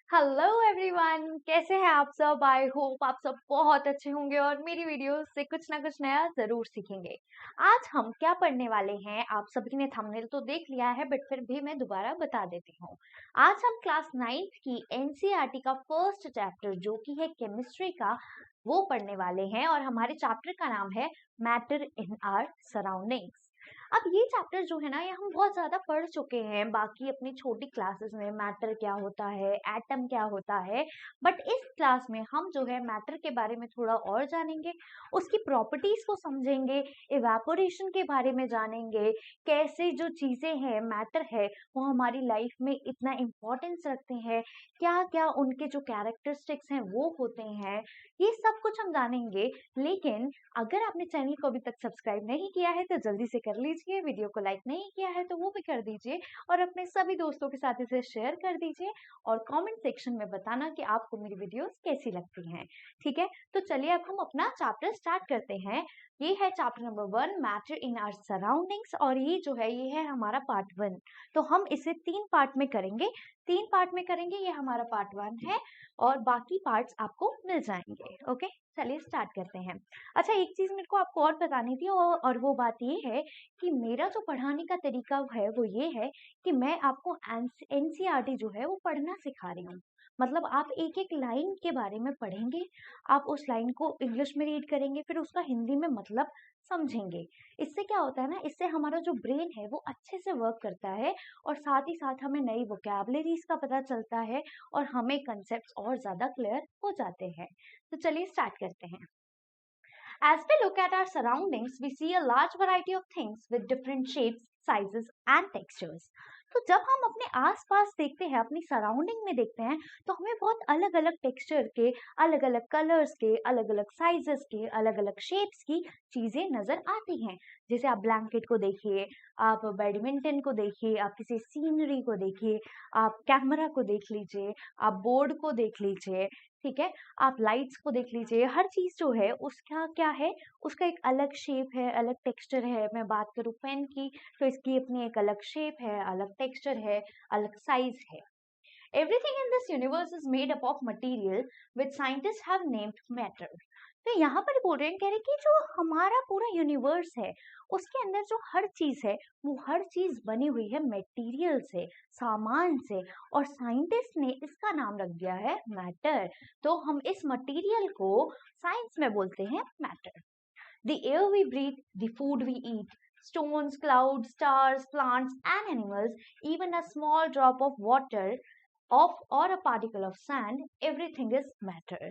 Hello everyone, कैसे हैं आप सब। आई होप आप सब बहुत अच्छे होंगे और मेरी वीडियो से कुछ ना कुछ नया जरूर सीखेंगे। आज हम क्या पढ़ने वाले हैं, आप सभी ने थंबनेल तो देख लिया है, बट फिर भी मैं दोबारा बता देती हूँ। आज हम क्लास 9th की एनसीईआरटी का फर्स्ट चैप्टर जो कि है केमिस्ट्री का, वो पढ़ने वाले हैं और हमारे चैप्टर का नाम है मैटर इन आवर सराउंडिंग्स। अब ये चैप्टर जो है ना, ये हम बहुत ज्यादा पढ़ चुके हैं बाकी अपनी छोटी क्लासेस में, मैटर क्या होता है, एटम क्या होता है। बट इस क्लास में हम जो है मैटर के बारे में थोड़ा और जानेंगे, उसकी प्रॉपर्टीज को समझेंगे, इवेपोरेशन के बारे में जानेंगे, कैसे जो चीजें हैं, मैटर है, वो हमारी लाइफ में इतना इम्पोर्टेंस रखते हैं, क्या क्या उनके जो कैरेक्टरिस्टिक्स हैं वो होते हैं, ये सब कुछ हम जानेंगे। लेकिन अगर आपने चैनल को अभी तक सब्सक्राइब नहीं किया है तो जल्दी से कर लीजिए, वीडियो को लाइक नहीं किया है तो वो भी कर दीजिए और अपने सभी दोस्तों के साथ इसे शेयर कर दीजिए और कमेंट सेक्शन में बताना कि आपको मेरी वीडियोस कैसी लगती हैं। ठीक है, तो चलिए अब हम अपना चैप्टर स्टार्ट करते हैं। ये है chapter number 1, matter in our surroundings, और ये जो है ये है हमारा पार्ट 1। तो हम इसे 3 पार्ट में करेंगे, 3 पार्ट में करेंगे। ये हमारा पार्ट 1 है और बाकी पार्ट्स आपको मिल जाएंगे। ओके, चलिए स्टार्ट करते हैं। अच्छा, एक चीज मेरे को आपको और बतानी थी और वो बात ये है कि मेरा जो पढ़ाने का तरीका है वो ये है कि मैं आपको एनसीईआरटी जो है वो पढ़ना सिखा रही हूँ। मतलब आप एक एक लाइन के बारे में पढ़ेंगे, आप उस लाइन को इंग्लिश में रीड करेंगे, फिर उसका हिंदी में मतलब समझेंगे। इससे क्या होता है ना, इससे हमारा जो ब्रेन है वो अच्छे से वर्क करता है और साथ ही साथ हमें नई वोकैबुलरीज का पता चलता है और हमें कंसेप्ट्स और ज्यादा क्लियर हो जाते हैं। तो चलिए स्टार्ट करते हैं। As we look at our surroundings, we see a large variety of things with different shapes, sizes and textures. तो जब हम अपने आसपास देखते हैं, अपनी सराउंडिंग में देखते हैं, तो हमें बहुत अलग अलग टेक्सचर के, अलग अलग कलर्स के, अलग अलग साइजेस के, अलग अलग शेप्स की चीजें नजर आती हैं। जैसे आप ब्लैंकेट को देखिए, आप बैडमिंटन को देखिए, आप किसी सीनरी को देखिए, आप कैमरा को देख लीजिए, आप बोर्ड को देख लीजिए। ठीक है, आप लाइट्स को देख लीजिए। हर चीज जो है उसका क्या है, उसका एक अलग शेप है, अलग टेक्सचर है। मैं बात करूँ पेन की, तो इसकी अपनी एक अलग शेप है, अलग टेक्सचर है, अलग साइज है। Everything in this universe is made up of material which scientists have named matter. तो यहाँ पर बोल रहे हैं, कह रहे हैं कि जो हमारा पूरा यूनिवर्स है उसके अंदर जो हर चीज है वो हर चीज बनी हुई है मटेरियल से, सामान से, और साइंटिस्ट ने इसका नाम रख दिया है मैटर। तो हम इस मटेरियल को साइंस में बोलते हैं matter. The air we breathe, the food we eat, stones, clouds, stars, plants, and animals, even a small drop of water of or a particle of sand, everything is matter।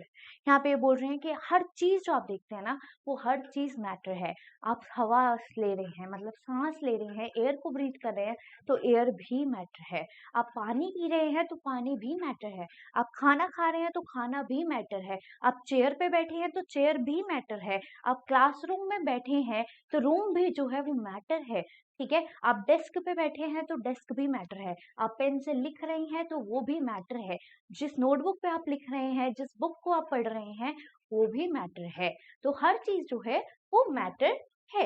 यहाँ पे ये बोल रहे हैं कि हर चीज जो आप देखते हैं ना, वो हर चीज मैटर है। आप हवा ले रहे हैं, मतलब सांस ले रहे हैं, एयर को ब्रीथ कर रहे हैं, तो एयर भी मैटर है। आप पानी पी रहे हैं तो पानी भी मैटर है। आप खाना खा रहे हैं तो खाना भी मैटर है। आप चेयर पे बैठे हैं तो चेयर भी मैटर है। आप क्लासरूम में बैठे हैं तो रूम भी जो है वो मैटर है। ठीक है, आप डेस्क पे बैठे हैं तो डेस्क भी मैटर है। आप पेन से लिख रहे हैं तो वो भी मैटर है। जिस नोटबुक पे आप लिख रहे हैं, जिस बुक को आप पढ़ रहे हैं, वो भी मैटर है। तो हर चीज जो है वो मैटर है।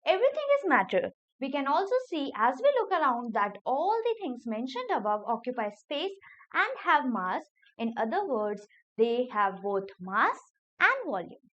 Everything is matter. We can also see as we look around that all the things mentioned above occupy space and have mass. In other words, they have both mass and volume.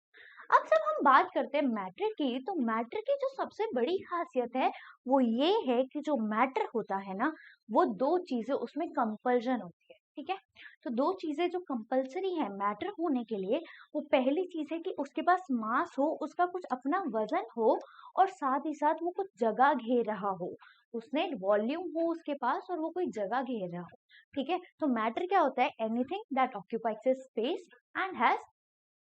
अब जब हम बात करते हैं matter की, तो matter की जो सबसे बड़ी खासियत है वो ये है कि जो मैटर होता है ना, वो दो चीजें उसमें कंपल्जन होती है। ठीक है, तो दो चीजें जो कंपलसरी है मैटर होने के लिए, वो पहली चीज है कि उसके पास मास हो, उसका कुछ अपना वजन हो, और साथ ही साथ वो कुछ जगह घेर रहा हो, उसने वॉल्यूम हो उसके पास और वो कोई जगह घेर रहा हो। ठीक है, तो मैटर क्या होता है, anything that occupies space and has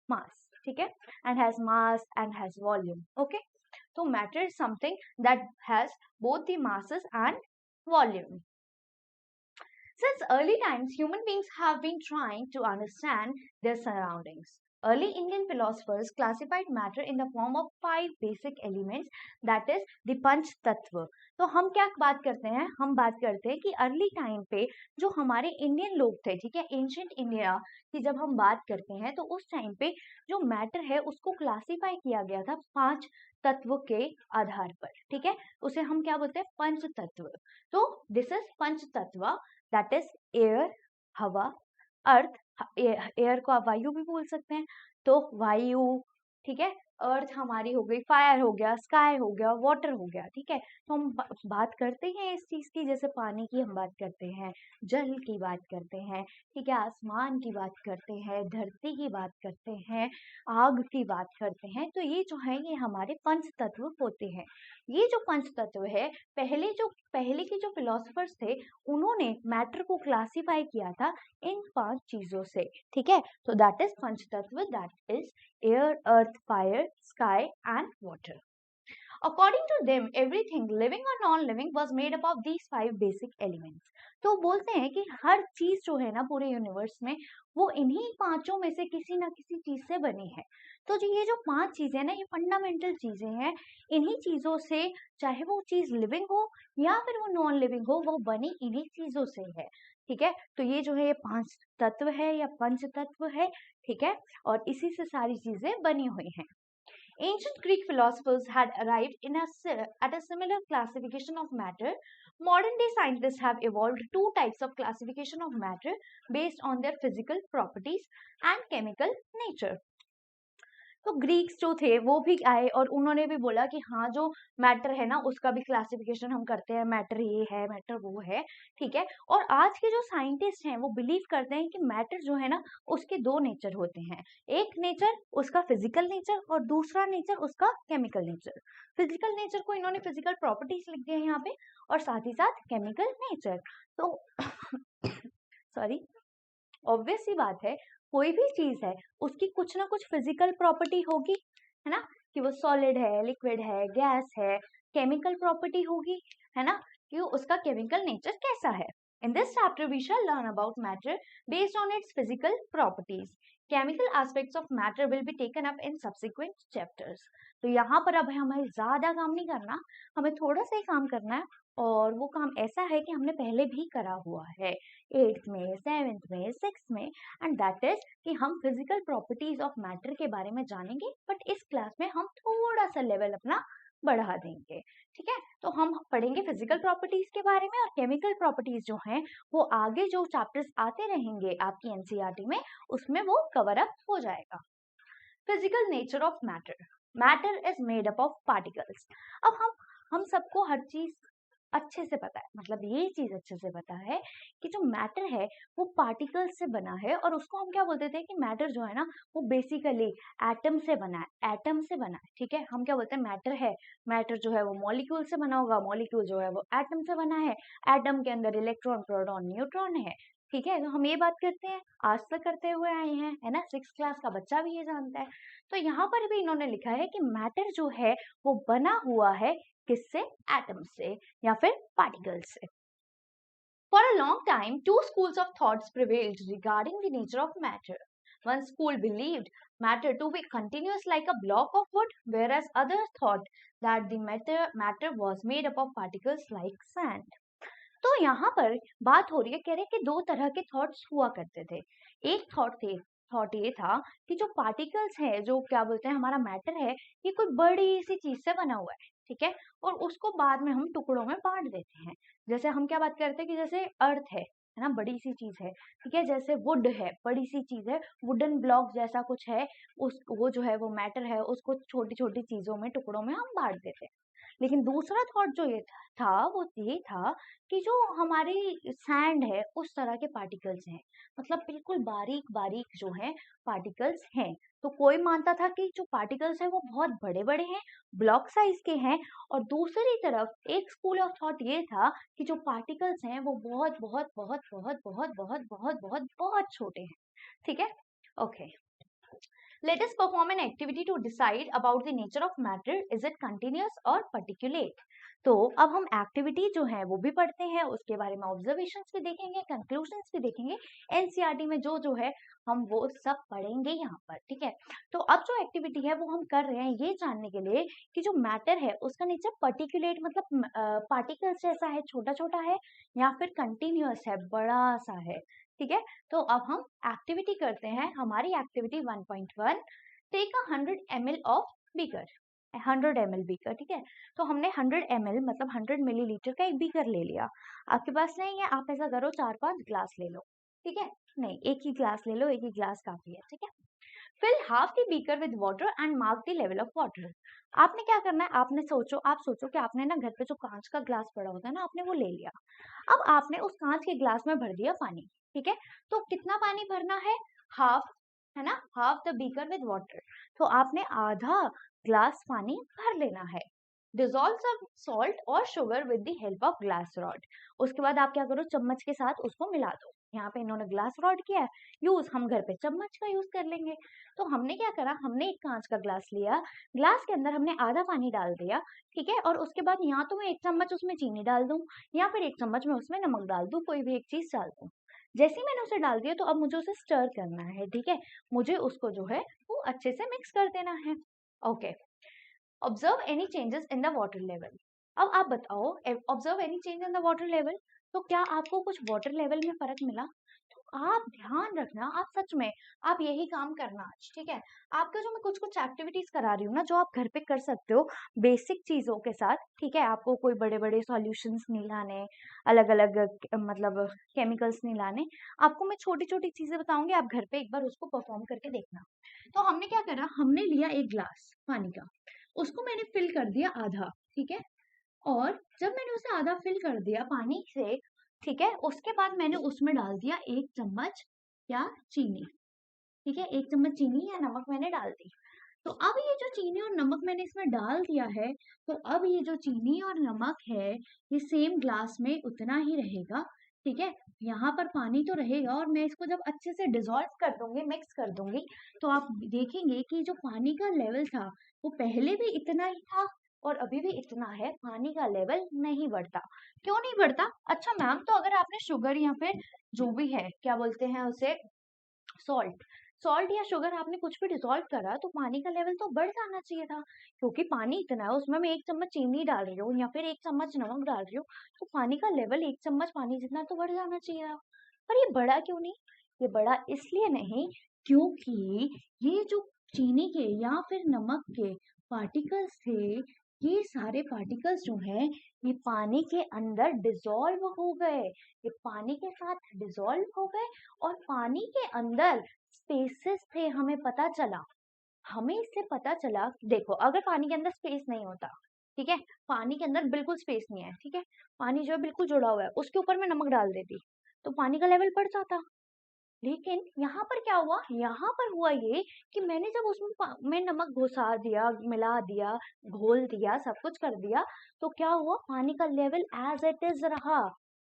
mass, ठीक है, and has mass and has volume. Okay, so matter is something that has both the masses and volume. Since early times, human beings have been trying to understand their surroundings. Early Indian philosophers classified matter in the form of 5 basic elements, that is the पंच तत्व। तो हम क्या बात करते हैं, हम बात करते हैं कि अर्ली टाइम पे जो हमारे इंडियन लोग थे, ठीक है, एंशियंट इंडिया की जब हम बात करते हैं, तो उस टाइम पे जो मैटर है उसको क्लासिफाई किया गया था 5 तत्व के आधार पर। ठीक है, उसे हम क्या बोलते हैं, पंच तत्व। तो दिस इज पंच तत्व, दैट इज एयर, हवा, अर्थ, एयर को आप वायु भी बोल सकते हैं, तो वायु, ठीक है। अर्थ हमारी हो गई, फायर हो गया, स्काई हो गया, वाटर हो गया, ठीक है। तो हम बात करते हैं इस चीज की, जैसे पानी की हम बात करते हैं, जल की बात करते हैं, ठीक है, आसमान की बात करते हैं, धरती की बात करते हैं, आग की बात करते हैं। तो ये जो है ये हमारे पंच तत्व होते हैं। ये जो पंच तत्व है, पहले के जो फिलोसफर्स थे उन्होंने मैटर को क्लासिफाई किया था इन 5 चीजों से, ठीक है। तो दैट इज पंच तत्व, that is air, earth, fire, sky and water. According to them, everything living or non-living was made up of these 5 basic elements. तो बोलते हैं कि हर चीज जो है ना पूरे यूनिवर्स में, वो इन्हीं पांचों में से किसी ना किसी चीज से बनी है। तो जो ये जो 5 चीजें ना, ये फंडामेंटल चीजें हैं। इन्हीं चीजों से, चाहे वो चीज लिविंग हो या फिर वो नॉन लिविंग हो, वो बनी इन्हीं चीजों से है, ठीक है। तो ये जो है ये 5 तत्व है या पंच तत्व है, ठीक है, और इसी से सारी चीजें बनी हुई हैं। Ancient Greek philosophers had arrived at a similar classification of matter. Modern day scientists have evolved 2 types of classification of matter based on their physical properties and chemical nature. तो ग्रीक्स जो थे वो भी आए और उन्होंने भी बोला कि हाँ, जो मैटर है ना उसका भी क्लासिफिकेशन हम करते हैं, मैटर ये है, मैटर वो है, ठीक है। और आज के जो साइंटिस्ट हैं वो बिलीव करते हैं कि मैटर जो है ना उसके 2 नेचर होते हैं। एक नेचर उसका फिजिकल नेचर और दूसरा नेचर उसका केमिकल नेचर। फिजिकल नेचर को इन्होंने फिजिकल प्रॉपर्टीज लिख दिया है यहाँ पे, और साथ ही साथ केमिकल नेचर। तो सॉरी, ऑब्वियस सी बात है, कोई भी चीज है उसकी कुछ ना कुछ फिजिकल प्रॉपर्टी होगी, है ना, कि वो सॉलिड है, लिक्विड है, गैस है, केमिकल प्रॉपर्टी होगी, है ना, कि उसका केमिकल नेचर कैसा है। In this chapter, we shall learn about matter based on its physical properties. Chemical aspects of matter will be taken up in subsequent chapters. तो यहाँ पर अब हमें ज्यादा काम नहीं करना, हमें थोड़ा सा ही काम करना है, और वो काम ऐसा है कि हमने पहले भी करा हुआ है 8th में, 7th में, 6th में, एंड दैट इज कि हम फिजिकल प्रॉपर्टीज ऑफ मैटर के बारे में जानेंगे। बट इस क्लास में हम थोड़ा सा लेवल अपना बढ़ा देंगे, ठीक है। तो हम पढ़ेंगे फिजिकल प्रॉपर्टीज के बारे में, और केमिकल प्रॉपर्टीज जो हैं वो आगे जो चैप्टर्स आते रहेंगे आपकी एनसीईआरटी में, उसमें वो कवर अप हो जाएगा। Physical nature of matter. Matter is made up of particles. अब हम सबको हर चीज अच्छे से पता है, मतलब ये चीज अच्छे से पता है कि जो मैटर है वो पार्टिकल्स से बना है, और उसको हम क्या बोलते थे कि मैटर जो है ना वो बेसिकली एटम से बना है, एटम से बना है, ठीक है। हम क्या बोलते हैं, मैटर है, मैटर जो है वो मॉलिक्यूल से बना होगा, मॉलिक्यूल जो है वो एटम से बना है, एटम के अंदर इलेक्ट्रॉन, प्रोटॉन, न्यूट्रॉन है, ठीक है। तो हम ये बात करते हैं, आज तक करते हुए आए हैं, है ना, 6th क्लास का बच्चा भी ये जानता है। तो यहाँ पर भी इन्होंने लिखा है कि मैटर जो है वो बना हुआ है किससे, एटम से या फिर पार्टिकल्स से। For a long time, 2 schools of thoughts prevailed regarding the nature of matter. One school believed matter to be continuous like a block of wood, whereas others thought that the matter was made up of particles like sand. तो यहाँ पर बात हो रही है, कह रहे कि 2 तरह के थॉट्स हुआ करते थे। एक थॉट ये था कि जो पार्टिकल्स है, जो क्या बोलते हैं हमारा मैटर है, ये कोई बड़ी सी चीज से बना हुआ है, ठीक है, और उसको बाद में हम टुकड़ों में बांट देते हैं। जैसे हम क्या बात करते हैं कि जैसे अर्थ है ना, बड़ी सी चीज है, ठीक है, जैसे वुड है, बड़ी सी चीज है, वुडन ब्लॉक जैसा कुछ है, उस वो जो है वो मैटर है, उसको छोटी छोटी चीजों में, टुकड़ों में हम बांट देते हैं। लेकिन दूसरा थॉट जो ये था वो ये था कि जो हमारी सैंड है उस तरह के पार्टिकल्स हैं, मतलब बिल्कुल बारीक बारीक जो है पार्टिकल्स हैं। तो कोई मानता था कि जो पार्टिकल्स हैं वो बहुत बड़े बड़े हैं, ब्लॉक साइज के हैं, और दूसरी तरफ एक स्कूल ऑफ थॉट ये था कि जो पार्टिकल्स हैं वो बहुत बहुत बहुत बहुत बहुत बहुत बहुत बहुत बहुत छोटे हैं, ठीक है। Okay, let us perform an activity to decide about the nature of matter. Is it continuous or particulate? तो अब हम एक्टिविटी जो है वो भी पढ़ते हैं, उसके बारे में ऑब्जर्वेशंस भी देखेंगे, कंक्लूजन्स भी देखेंगे। एनसीईआरटी में जो जो है हम वो सब पढ़ेंगे यहाँ पर, ठीक है। तो अब जो एक्टिविटी है वो हम कर रहे हैं ये जानने के लिए कि जो मैटर है उसका नेचर पर्टिकुलेट मतलब पार्टिकल्स जैसा है, छोटा छोटा है, या फिर कंटिन्यूअस है, बड़ा सा है, ठीक है। तो अब हम एक्टिविटी करते हैं, हमारी activity 1.1, take a 100 ml of beaker, 100 ml beaker, ठीक है। तो हमने 100 ml मतलब 100 मिलीलीटर का एक बीकर ले लिया। आपके पास नहीं है, आप ऐसा करो 4-5 ग्लास ले लो, ठीक है, नहीं एक ही ग्लास ले लो, एक ही ग्लास काफी है, ठीक है। Fill half the beaker with water and mark the level of water. आपने क्या करना है, आपने सोचो, आप सोचो कि आपने ना घर पे जो कांच का ग्लास पड़ा होता है ना, आपने वो ले लिया। अब आपने उस कांच के ग्लास में भर दिया पानी, ठीक है। तो कितना पानी भरना है, हाफ, है ना, half the beaker with water. तो आपने आधा ग्लास पानी भर लेना है। डिजोल्व सब सॉल्ट और sugar with the help of glass rod. उसके बाद आप क्या करो, चम्मच के साथ उसको मिला दो। यहाँ पे इन्होंने ग्लास रॉड किया है यूज, हम घर पे चम्मच का यूज कर लेंगे। तो हमने क्या करा, हमने एक कांच का ग्लास लिया, ग्लास के अंदर हमने आधा पानी डाल दिया, ठीक है। और उसके बाद या तो मैं एक चम्मच उसमें चीनी डाल दूं, या फिर एक चम्मच में उसमें नमक डाल दूं, कोई भी एक चीज डाल दूं। जैसे ही मैंने उसे डाल दिया, तो अब मुझे उसे स्टर करना है, ठीक है। मुझे उसको जो है वो अच्छे से मिक्स कर देना है। Okay, observe any changes in the water level. अब आप बताओ, observe any change in the water level, तो क्या आपको कुछ वाटर लेवल में फर्क मिला? तो आप ध्यान रखना, आप सच में आप यही काम करना आज, ठीक है। आपका जो मैं कुछ कुछ एक्टिविटीज करा रही हूँ ना, जो आप घर पे कर सकते हो बेसिक चीजों के साथ, ठीक है। आपको कोई बड़े बड़े सॉल्यूशंस नहीं लाने, अलग अलग मतलब केमिकल्स नहीं लाने, आपको मैं छोटी छोटी चीजें बताऊंगी, आप घर पे एक बार उसको परफॉर्म करके देखना। तो हमने क्या करा, हमने लिया एक ग्लास पानी का, उसको मैंने फिल कर दिया आधा, ठीक है। और जब मैंने उसे आधा फिल कर दिया पानी से, ठीक है, उसके बाद मैंने उसमें डाल दिया एक चम्मच या चीनी, ठीक है, एक चम्मच चीनी या नमक मैंने डाल दी। तो अब ये जो चीनी और नमक मैंने इसमें डाल दिया है, तो अब ये जो चीनी और नमक है, ये सेम ग्लास में उतना ही रहेगा, ठीक है। यहाँ पर पानी तो रहेगा, और मैं इसको जब अच्छे से डिसॉल्व कर दूंगी, मिक्स कर दूंगी, तो आप देखेंगे कि जो पानी का लेवल था वो पहले भी इतना ही था और अभी भी इतना है, पानी का लेवल नहीं बढ़ता। क्यों नहीं बढ़ता? अच्छा मैम, तो अगर आपने शुगर या फिर जो भी है, क्या बोलते हैं उसे, सॉल्ट, सॉल्ट या शुगर आपने कुछ भी डिसॉल्व करा, तो पानी का लेवल तो बढ़ जाना चाहिए था। क्योंकि पानी इतना है, उसमें मैं एक चम्मच चीनी डाल रही हूँ या फिर एक चम्मच नमक डाल रही हूँ, तो पानी का लेवल एक चम्मच पानी जितना तो बढ़ जाना चाहिए था। पर ये बढ़ा क्यों नहीं? ये बढ़ा इसलिए नहीं, क्योंकि ये जो चीनी के या फिर नमक के पार्टिकल्स थे, ये सारे पार्टिकल्स जो हैं, ये पानी के अंदर डिसॉल्व हो गए, ये पानी के साथ डिसॉल्व हो गए, और पानी के अंदर स्पेसेस थे, हमें पता चला। हमें इससे पता चला, देखो अगर पानी के अंदर स्पेस नहीं होता, ठीक है, पानी के अंदर बिल्कुल स्पेस नहीं है, ठीक है, पानी जो है बिल्कुल जुड़ा हुआ है, उसके ऊपर मैं नमक डाल देती, तो पानी का लेवल बढ़ जाता। लेकिन यहाँ पर क्या हुआ, यहाँ पर हुआ ये कि मैंने जब उसमें में नमक घुसा दिया, मिला दिया, घोल दिया, सब कुछ कर दिया, तो क्या हुआ, पानी का लेवल एज इट इज रहा।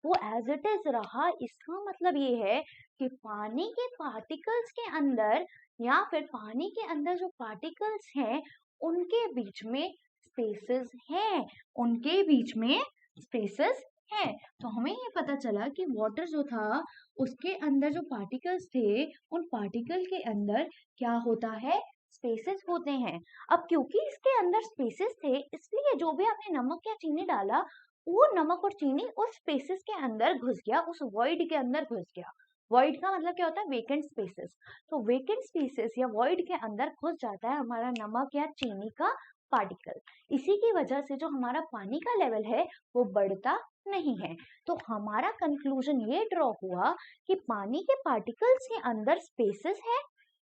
वो एज इट इज रहा, इसका मतलब ये है कि पानी के पार्टिकल्स के अंदर, या फिर पानी के अंदर जो पार्टिकल्स हैं, उनके बीच में स्पेसेस हैं, उनके बीच में स्पेसेस हैं। तो हमें ये पता चला कि वाटर जो था, उसके अंदर जो पार्टिकल्स थे, उन पार्टिकल के अंदर क्या होता है, स्पेसेस होते हैं। अब क्योंकि इसके अंदर स्पेसेस थे, इसलिए जो भी आपने नमक या चीनी डाला, वो नमक और चीनी उस स्पेसेस के अंदर घुस गया, उस वॉइड के अंदर घुस गया। वॉइड का मतलब क्या होता है, वेकेंट स्पेसेस। तो वेकेंट स्पेसेस या वॉइड के अंदर घुस जाता है हमारा नमक या चीनी का पार्टिकल। इसी की वजह से जो हमारा पानी का लेवल है, वो बढ़ता नहीं है। तो हमारा कंक्लूजन ये ड्रॉ हुआ कि पानी के पार्टिकल्स के अंदर स्पेसेस है,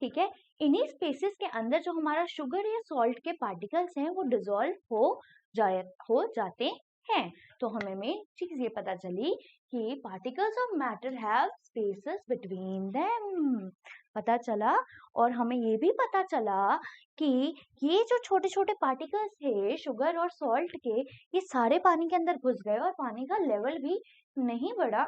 ठीक है। इन्हीं स्पेसेस के अंदर जो हमारा शुगर या सॉल्ट के पार्टिकल्स हैं, वो डिसॉल्व जाए हो जाते हैं। तो हमें में चीज ये पता चली कि particles of matter have spaces between them, पता चला। और हमें ये भी पता चला कि ये जो छोटे छोटे पार्टिकल्स थे शुगर और सॉल्ट के, ये सारे पानी के अंदर घुस गए और पानी का लेवल भी नहीं बढ़ा।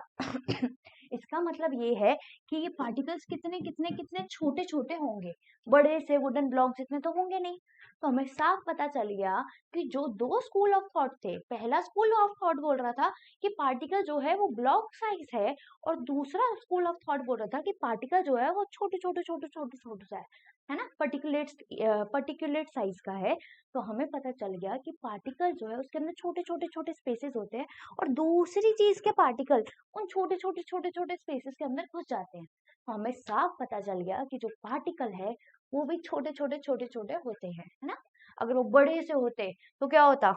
इसका मतलब ये है कि ये पार्टिकल्स कितने कितने कितने छोटे छोटे होंगे, बड़े से वुडन ब्लॉक जितने तो होंगे नहीं। तो हमें साफ पता चल गया कि जो दो स्कूल ऑफ थॉट थे, पहला स्कूल ऑफ थॉट बोल रहा था कि पार्टिकल जो है वो ब्लॉक साइज है, और दूसरा स्कूल ऑफ थॉट बोल रहा था कि पार्टिकल जो है वो छोटे छोटे छोटे छोटे छोटे सा है ना, पर्टिकुलेट साइज का है। तो हमें पता चल गया कि पार्टिकल जो है उसके अंदर छोटे छोटे छोटे स्पेसेस होते हैं, और दूसरी चीज के पार्टिकल उन छोटे छोटे छोटे छोटे स्पेसेस के अंदर घुस जाते हैं। तो हमें साफ पता चल गया कि जो पार्टिकल है वो भी छोटे छोटे छोटे छोटे होते हैं, है ना। अगर वो बड़े से होते तो क्या होता,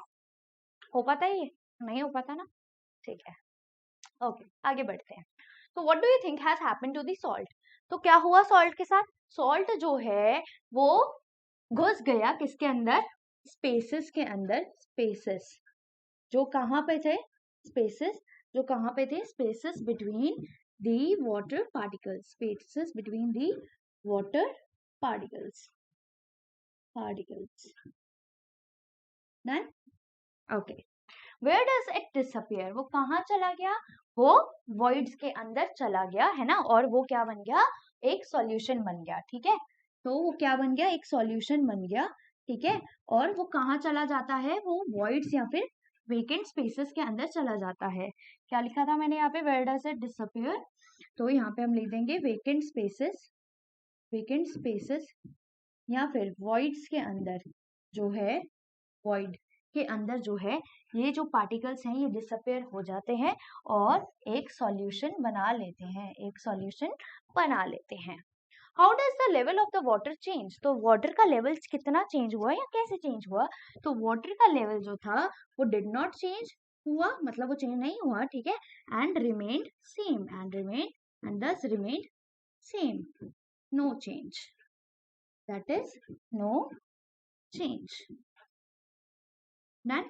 हो पाता है ये, नहीं हो पाता ना। ठीक है, ओके, आगे बढ़ते हैं। तो what do you think has happened to the salt? तो क्या हुआ सॉल्ट के साथ? सॉल्ट जो है वो घुस गया किसके अंदर? स्पेसेस के अंदर। स्पेसेस जो कहाँ पे थे? स्पेसेस जो कहाँ पे थे? Spaces between the water particles. Spaces between the water particles. Particles done. Okay, where does it disappear? वो कहाँ चला गया? वो वॉइड्स के अंदर चला गया, है ना। और वो क्या बन गया? एक सॉल्यूशन बन गया, ठीक है। तो वो क्या बन गया? एक सॉल्यूशन बन गया, ठीक है। और वो कहाँ चला जाता है? वो वॉइड्स या फिर वेकेंट स्पेसेस के अंदर चला जाता है। क्या लिखा था मैंने यहाँ पे? Where does it disappear? तो यहाँ पे हम लिख देंगे वेकेंट स्पेसेस। वेकेंट स्पेसेस या फिर वॉइड्स के अंदर जो है, वॉइड के अंदर जो है ये जो पार्टिकल्स हैं ये डिसअपेयर हो जाते हैं और एक सॉल्यूशन बना लेते हैं। एक सॉल्यूशन बना लेते हैं। How does the level of the water change? तो वाटर का लेवल कितना चेंज हुआ या कैसे चेंज हुआ? तो वाटर का लेवल जो था वो डिड नॉट चेंज हुआ, मतलब वो चेंज नहीं हुआ, ठीक है। And remained same. And this remained same. No change. That is no change. Done.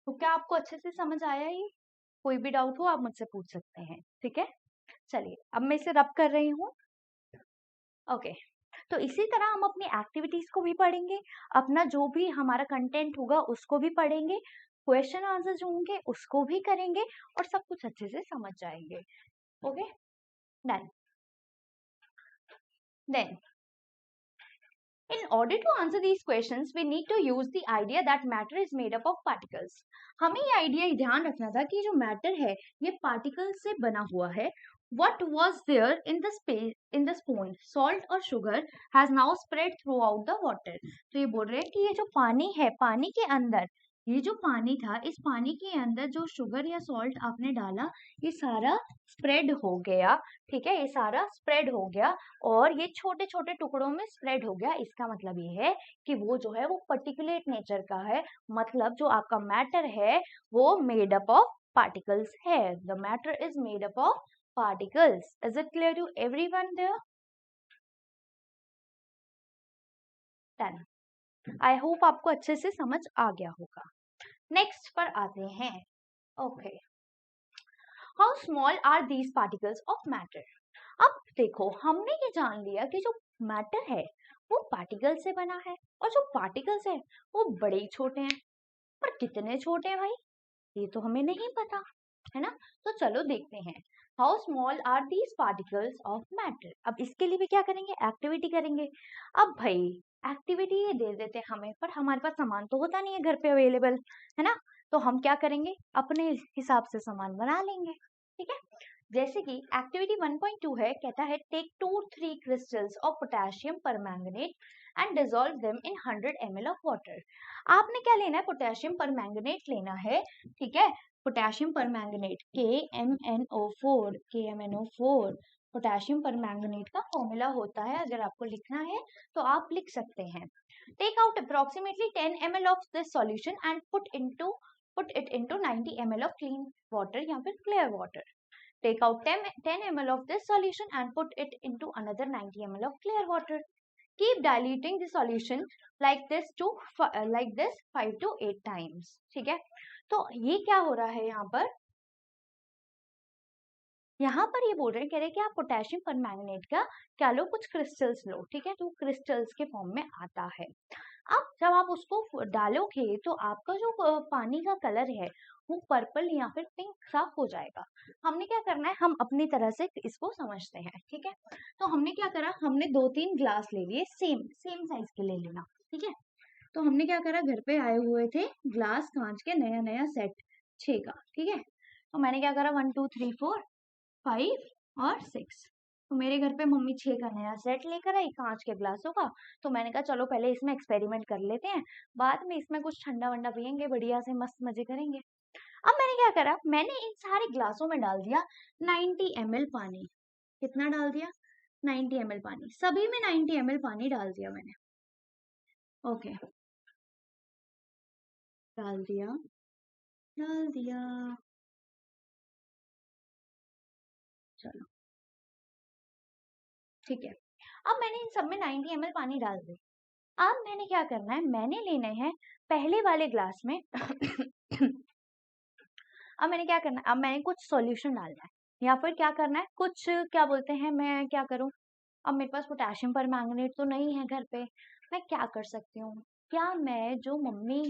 तो क्या आपको अच्छे से समझ आया? ये कोई भी डाउट हो आप मुझसे पूछ सकते हैं, ठीक है। चलिए अब मैं इसे रब कर रही हूँ। ओके, तो इसी तरह हम अपनी एक्टिविटीज को भी पढ़ेंगे, अपना जो भी हमारा कंटेंट होगा उसको भी पढ़ेंगे, क्वेश्चन आंसर जो होंगे उसको भी करेंगे और सब कुछ अच्छे से समझ जाएंगे। Okay, done. Then in order to answer these questions we need to use the idea that matter is made up of particles. हमें ये आइडिया ध्यान रखना था कि जो मैटर है ये पार्टिकल्स से बना हुआ है। What was there in the space in the spoon? Salt or sugar has now spread throughout the water. तो ये बोल रहे हैं कि ये जो पानी है, पानी के अंदर ये जो पानी था, इस पानी के अंदर जो शुगर या सॉल्ट आपने डाला ये सारा स्प्रेड हो गया, ठीक है। ये सारा स्प्रेड हो गया और ये छोटे छोटे टुकड़ों में स्प्रेड हो गया। इसका मतलब ये है कि वो जो है वो पर्टिकुलेट नेचर का है, मतलब जो आपका मैटर है वो मेड अप ऑफ पार्टिकल्स है। The matter is made up of particles. Is it clear to everyone there? Done. I hope आपको अच्छे से समझ आ गया होगा। नेक्स्ट पर आते हैं। Okay, how small are these particles of matter? अब देखो हमने ये जान लिया कि जो मैटर है वो पार्टिकल से बना है और जो पार्टिकल्स है वो बड़े ही छोटे हैं। पर कितने छोटे हैं भाई ये तो हमें नहीं पता, है ना। तो चलो देखते हैं। How small are these particles of matter? अब इसके लिए भी क्या करेंगे? एक्टिविटी करेंगे। अब भाई एक्टिविटी ये दे देते हैं हमें, पर हमारे पास सामान तो होता नहीं है घर पे अवेलेबल, है ना। तो हम क्या करेंगे? अपने हिसाब से सामान बना लेंगे, ठीक है। जैसे कि एक्टिविटी 1.2 है, कहता है take 2-3 crystals of potassium permanganate and dissolve them in 100 ml of water. आपने क्या लेना है? पोटेशियम परमैंगनेट लेना है, ठीक है। Potassium permanganate KMnO4, KMnO4 potassium permanganate का फॉर्मूला होता है। अगर आपको लिखना है तो आप लिख सकते हैं। Take out approximately 10 ml of this solution and put it into 90 ml of clean water या फिर clear water. Take out 10 ml of this solution and put it into another 90 ml of clear water. Keep diluting the solution like this 5 to 8 times. ठीक है। तो ये क्या हो रहा है यहाँ पर ये बोल रहे हैं, कह रहे हैं कि आप पोटेशियम परमैंगनेट का क्या लो? कुछ क्रिस्टल्स लो, ठीक है। तो क्रिस्टल्स के फॉर्म में आता है। अब जब आप उसको डालोगे तो आपका जो पानी का कलर है वो पर्पल या फिर पिंक सा हो जाएगा। हमने क्या करना है? हम अपनी तरह से इसको समझते हैं, ठीक है। तो हमने क्या करा? हमने 2-3 ग्लास ले लिए, सेम सेम साइज के ले लेना, ठीक है। तो हमने क्या करा? घर पे आए हुए थे ग्लास कांच के, नया नया सेट 6 का, ठीक है। तो मैंने क्या करा? 1 2 3 4 5 और 6। तो मेरे घर पे मम्मी 6 का नया सेट लेकर आई कांच के ग्लासों का। तो मैंने कहा चलो पहले इसमें एक्सपेरिमेंट कर लेते हैं, बाद में इसमें कुछ ठंडा वंडा पियेंगे, बढ़िया से मस्त मजे करेंगे। अब मैंने क्या करा? मैंने इन सारे ग्लासों में डाल दिया 90 ml पानी। कितना डाल दिया? 90 ml पानी। सभी में 90 ml पानी डाल दिया मैंने। ओके, डाल दिया, डाल दिया। चलो ठीक है। अब मैंने इन सब में 90 ml पानी डाल दी। अब मैंने क्या करना है, मैंने लेने हैं पहले वाले ग्लास में अब मैंने क्या करना है, अब मैंने कुछ सॉल्यूशन डालना है या फिर क्या करना है, कुछ क्या बोलते हैं, मैं क्या करूं, अब मेरे पास पोटेशियम परमैंगनेट तो नहीं है घर पे, मैं क्या कर सकती हूँ, क्या मैं जो मम्मी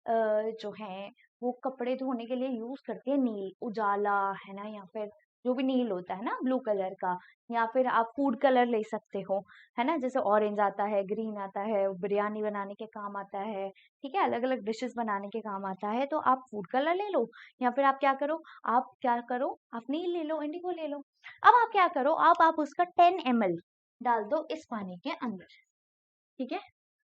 जो है वो कपड़े धोने के लिए यूज करती है नील उजाला, है ना, या फिर जो भी नील होता है ना ब्लू कलर का, या फिर आप फूड कलर ले सकते हो, है ना, जैसे ऑरेंज आता है, ग्रीन आता है, बिरयानी बनाने के काम आता है, ठीक है, अलग अलग डिशेस बनाने के काम आता है, तो आप फूड कलर ले लो, या फिर आप क्या करो, आप नील ले लो, इंडिगो ले लो। अब आप क्या करो, आप उसका 10 ml डाल दो इस पानी के अंदर, ठीक है।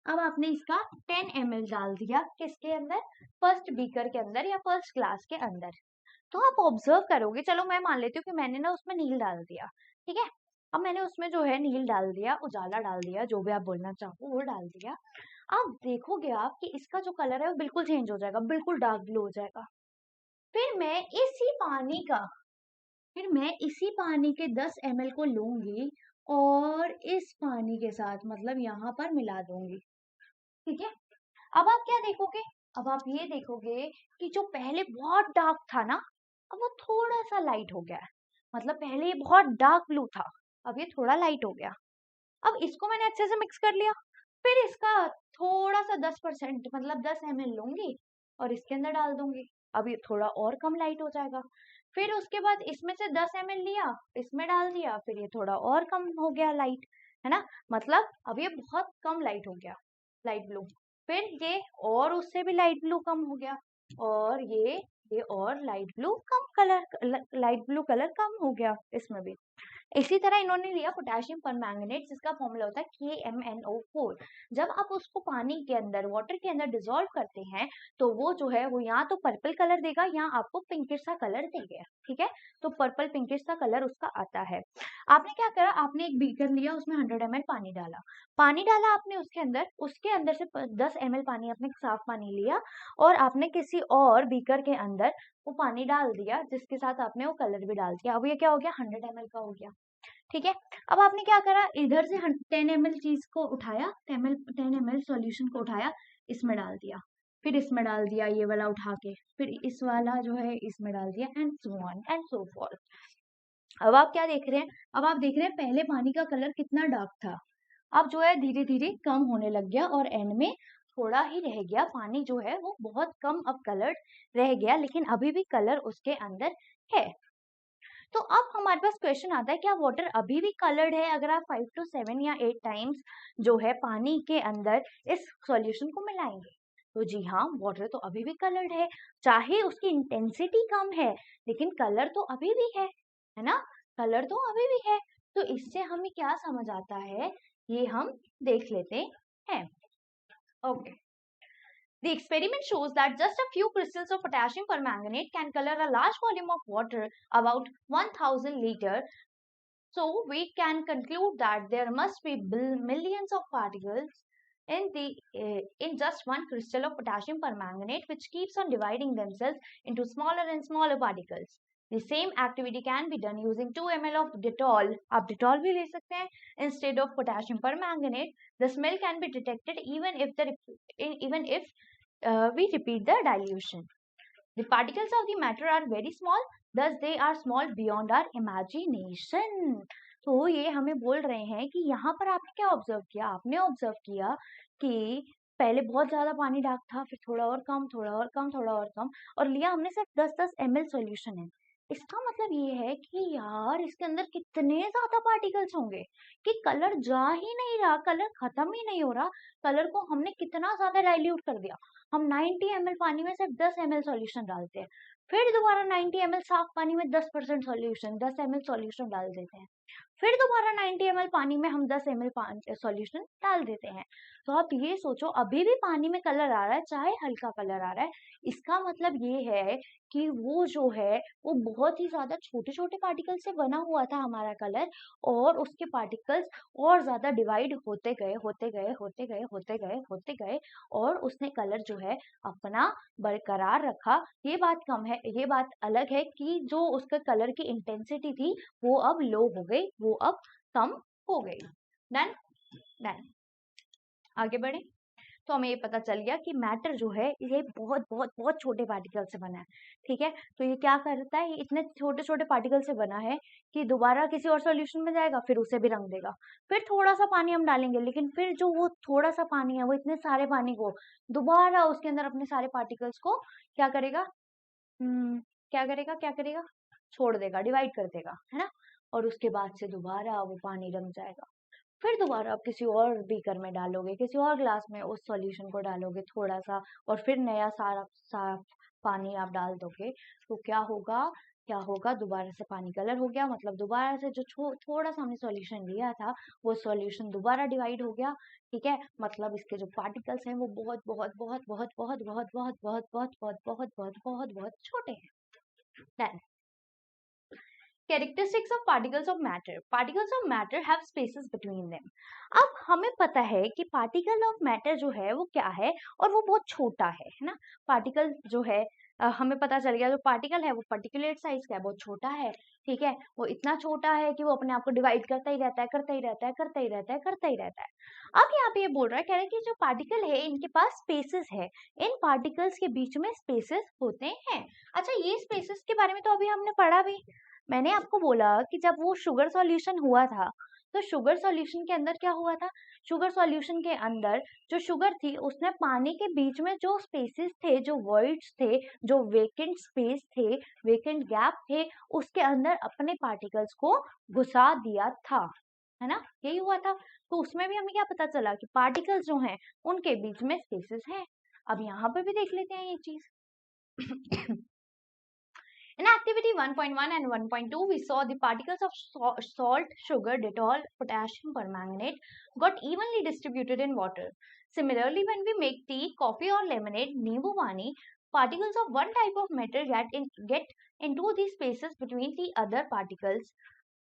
अब आपने इसका 10 ml डाल दिया किसके अंदर, फर्स्ट बीकर के अंदर या फर्स्ट ग्लास के अंदर। तो आप ऑब्जर्व करोगे, चलो मैं मान लेती हूँ कि मैंने ना उसमें नील डाल दिया, ठीक है। अब मैंने उसमें जो है नील डाल दिया, उजाला डाल दिया, जो भी आप बोलना चाहो वो डाल दिया। अब देखोगे आप कि इसका जो कलर है वो बिल्कुल चेंज हो जाएगा, बिल्कुल डार्क ब्लू हो जाएगा। फिर मैं इसी पानी का फिर मैं इसी पानी के 10 ml को लूंगी और इस पानी के साथ मतलब यहाँ पर मिला दूंगी, ठीक है। अब आप क्या देखोगे, अब आप ये देखोगे कि जो पहले बहुत डार्क था ना, अब वो थोड़ा सा लाइट हो गया है, मतलब पहले ये बहुत डार्क ब्लू था, अब ये थोड़ा लाइट हो गया। अब इसको मैंने अच्छे से मिक्स कर लिया, फिर इसका थोड़ा सा 10% मतलब 10 ml लूंगी और इसके अंदर डाल दूंगी, अब ये थोड़ा और कम लाइट हो जाएगा। फिर उसके बाद इसमें से 10 ml लिया, इसमें डाल दिया, फिर ये थोड़ा और कम हो गया लाइट, है ना, मतलब अब ये बहुत कम लाइट हो गया, लाइट ब्लू। फिर ये और उससे भी लाइट ब्लू कम हो गया, और ये और लाइट ब्लू कम कलर, लाइट ब्लू कलर कम हो गया इसमें भी। इसी तरह इन्होंने लिया पोटेशियम परमैंगनेट, जिसका फॉर्मूला होता है KMnO4। जब आप उसको पानी के अंदर, वाटर के अंदर डिसॉल्व करते हैं, तो वो जो है वो या तो पर्पल कलर देगा या आपको पिंकिश सा कलर देगा, ठीक है। तो पर्पल पिंकिश सा कलर उसका आता है। आपने क्या करा, आपने एक बीकर लिया, उसमें 100 ml पानी डाला आपने उसके अंदर से 10 ml पानी, आपने साफ पानी लिया और आपने किसी और बीकर के अंदर वो पानी डाल दिया, जिसके साथ आपने वो कलर भी डाल दिया। अब ये क्या हो गया, 100 ml का हो गया, ठीक है। अब आपने क्या करा, इधर से 10 ml चीज को उठाया, 10 ml सॉल्यूशन को उठाया, इसमें डाल दिया, फिर इसमें डाल दिया, ये वाला उठा के फिर इस वाला जो है इसमें डाल दिया, and so on and so forth. अब आप क्या देख रहे हैं, अब आप देख रहे हैं पहले पानी का कलर कितना डार्क था, अब जो है धीरे धीरे कम होने लग गया और एंड में थोड़ा ही रह गया, पानी जो है वो बहुत कम अब कलर रह गया, लेकिन अभी भी कलर उसके अंदर है। तो अब हमारे पास क्वेश्चन आता है, क्या वाटर अभी भी कलर्ड है अगर आप 5 to 7 या 8 टाइम्स जो है पानी के अंदर इस सॉल्यूशन को मिलाएंगे? तो जी हाँ, वाटर तो अभी भी कलर्ड है, चाहे उसकी इंटेंसिटी कम है, लेकिन कलर तो अभी भी है ना, कलर तो अभी भी है। तो इससे हमें क्या समझ आता है, ये हम देख लेते हैं। Okay, the experiment shows that just a few crystals of potassium permanganate can color a large volume of water, about 1000 liters. So we can conclude that there must be millions of particles in just one crystal of potassium permanganate, which keeps on dividing themselves into smaller and smaller particles. The same activity can be done using 2 ml of Dettol. आप Dettol भी ले सकते हैं instead of potassium permanganate. The smell can be detected even if we repeat the dilution. The particles of the matter are very small, thus they are small beyond our imagination. तो ये हमें बोल रहे हैं कि यहाँ पर आपने क्या ऑब्जर्व किया, आपने ऑब्जर्व किया कि पहले बहुत ज्यादा पानी डार्क था, फिर थोड़ा और कम, थोड़ा और कम, थोड़ा और कम, और लिया हमने सिर्फ 10-10 ml सॉल्यूशन है। इसका मतलब ये है कि यार इसके अंदर कितने ज्यादा पार्टिकल्स होंगे कि कलर जा ही नहीं रहा, कलर खत्म ही नहीं हो रहा, कलर को हमने कितना ज्यादा डाइल्यूट कर दिया। हम 90 ml पानी में सिर्फ 10 ml सॉल्यूशन डालते हैं, फिर दोबारा 90 ml साफ पानी में 10% सॉल्यूशन, 10 ml सॉल्यूशन डाल देते हैं, फिर दोबारा 90 ml पानी में हम 10 ml सॉल्यूशन डाल देते हैं। तो आप ये सोचो, अभी भी पानी में कलर आ रहा है, चाहे हल्का कलर आ रहा है, इसका मतलब ये है कि वो जो है वो बहुत ही ज्यादा छोटे छोटे पार्टिकल से बना हुआ था हमारा कलर, और उसके पार्टिकल्स और ज्यादा डिवाइड होते गए, होते गए, होते गए, होते गए, होते गए, और उसने कलर जो है अपना बरकरार रखा। ये बात कम है, ये बात अलग है कि जो उसका कलर की इंटेंसिटी थी वो अब लो हो गई, वो अब कम हो गई। डन डन, आगे बढ़े। तो हमें ये पता चल गया कि मैटर जो है ये बहुत बहुत बहुत छोटे पार्टिकल से बना है। ठीक है, तो ये क्या करता है, ये इतने छोटे छोटे पार्टिकल से बना है कि दोबारा किसी और सॉल्यूशन में जाएगा, फिर उसे भी रंग देगा, फिर थोड़ा सा पानी हम डालेंगे, लेकिन फिर जो वो थोड़ा सा पानी है वो इतने सारे पानी को दोबारा उसके अंदर अपने सारे पार्टिकल्स को क्या करेगा, क्या करेगा, छोड़ देगा, डिवाइड कर देगा, है ना। और उसके बाद से दोबारा वो पानी रंग जाएगा, फिर दोबारा आप किसी और बीकर में डालोगे, किसी और ग्लास में उस सॉल्यूशन को डालोगे थोड़ा सा, और फिर नया सारा साफ पानी आप डाल दोगे, तो क्या होगा, दोबारा से पानी कलर हो गया, मतलब दोबारा से जो थोड़ा सा हमने सॉल्यूशन लिया था वो सॉल्यूशन दोबारा डिवाइड हो गया। ठीक है, मतलब इसके जो पार्टिकल्स हैं वो बहुत बहुत बहुत बहुत बहुत बहुत बहुत बहुत बहुत बहुत बहुत बहुत बहुत बहुत छोटे हैं। Characteristics of particles of matter. Particles of matter have spaces between them. अब हमें पता है कि पार्टिकल ऑफ मैटर जो है वो क्या है, और वो बहुत छोटा है ना। पार्टिकल जो है हमें पता चल गया, जो पार्टिकल है वो पर्टिकुलर साइज का है, बहुत छोटा है। ठीक है, वो इतना छोटा है कि वो अपने आप को डिवाइड करता ही रहता है, करता ही रहता है, करता ही रहता है, करता ही रहता है। अब यहाँ पे ये बोल रहा है, कह रहा है कि जो पार्टिकल है इनके पास स्पेसेस है, इन पार्टिकल्स के बीच में स्पेसेस होते हैं। अच्छा, ये स्पेसेस के बारे में तो अभी हमने पढ़ा भी। मैंने आपको बोला कि जब वो शुगर सॉल्यूशन हुआ था, तो शुगर सॉल्यूशन के अंदर क्या हुआ था, शुगर सॉल्यूशन के अंदर जो शुगर थी उसने पानी के बीच में जो स्पेसेस थे, जो वॉइड्स थे, जो वेकेंट स्पेस थे, वेकेंट गैप थे, उसके अंदर अपने पार्टिकल्स को घुसा दिया था, है ना, यही हुआ था। तो उसमें भी हमें क्या पता चला कि पार्टिकल्स जो हैं उनके बीच में स्पेसेस हैं। अब यहाँ पे भी देख लेते हैं ये चीज। In activity 1.1 and 1.2, we saw the particles of salt, sugar, Dettol, potassium permanganate got evenly distributed in water. Similarly, when we make tea, coffee or lemonade, Nimbu Pani, particles of one type of matter get into the spaces between the other particles.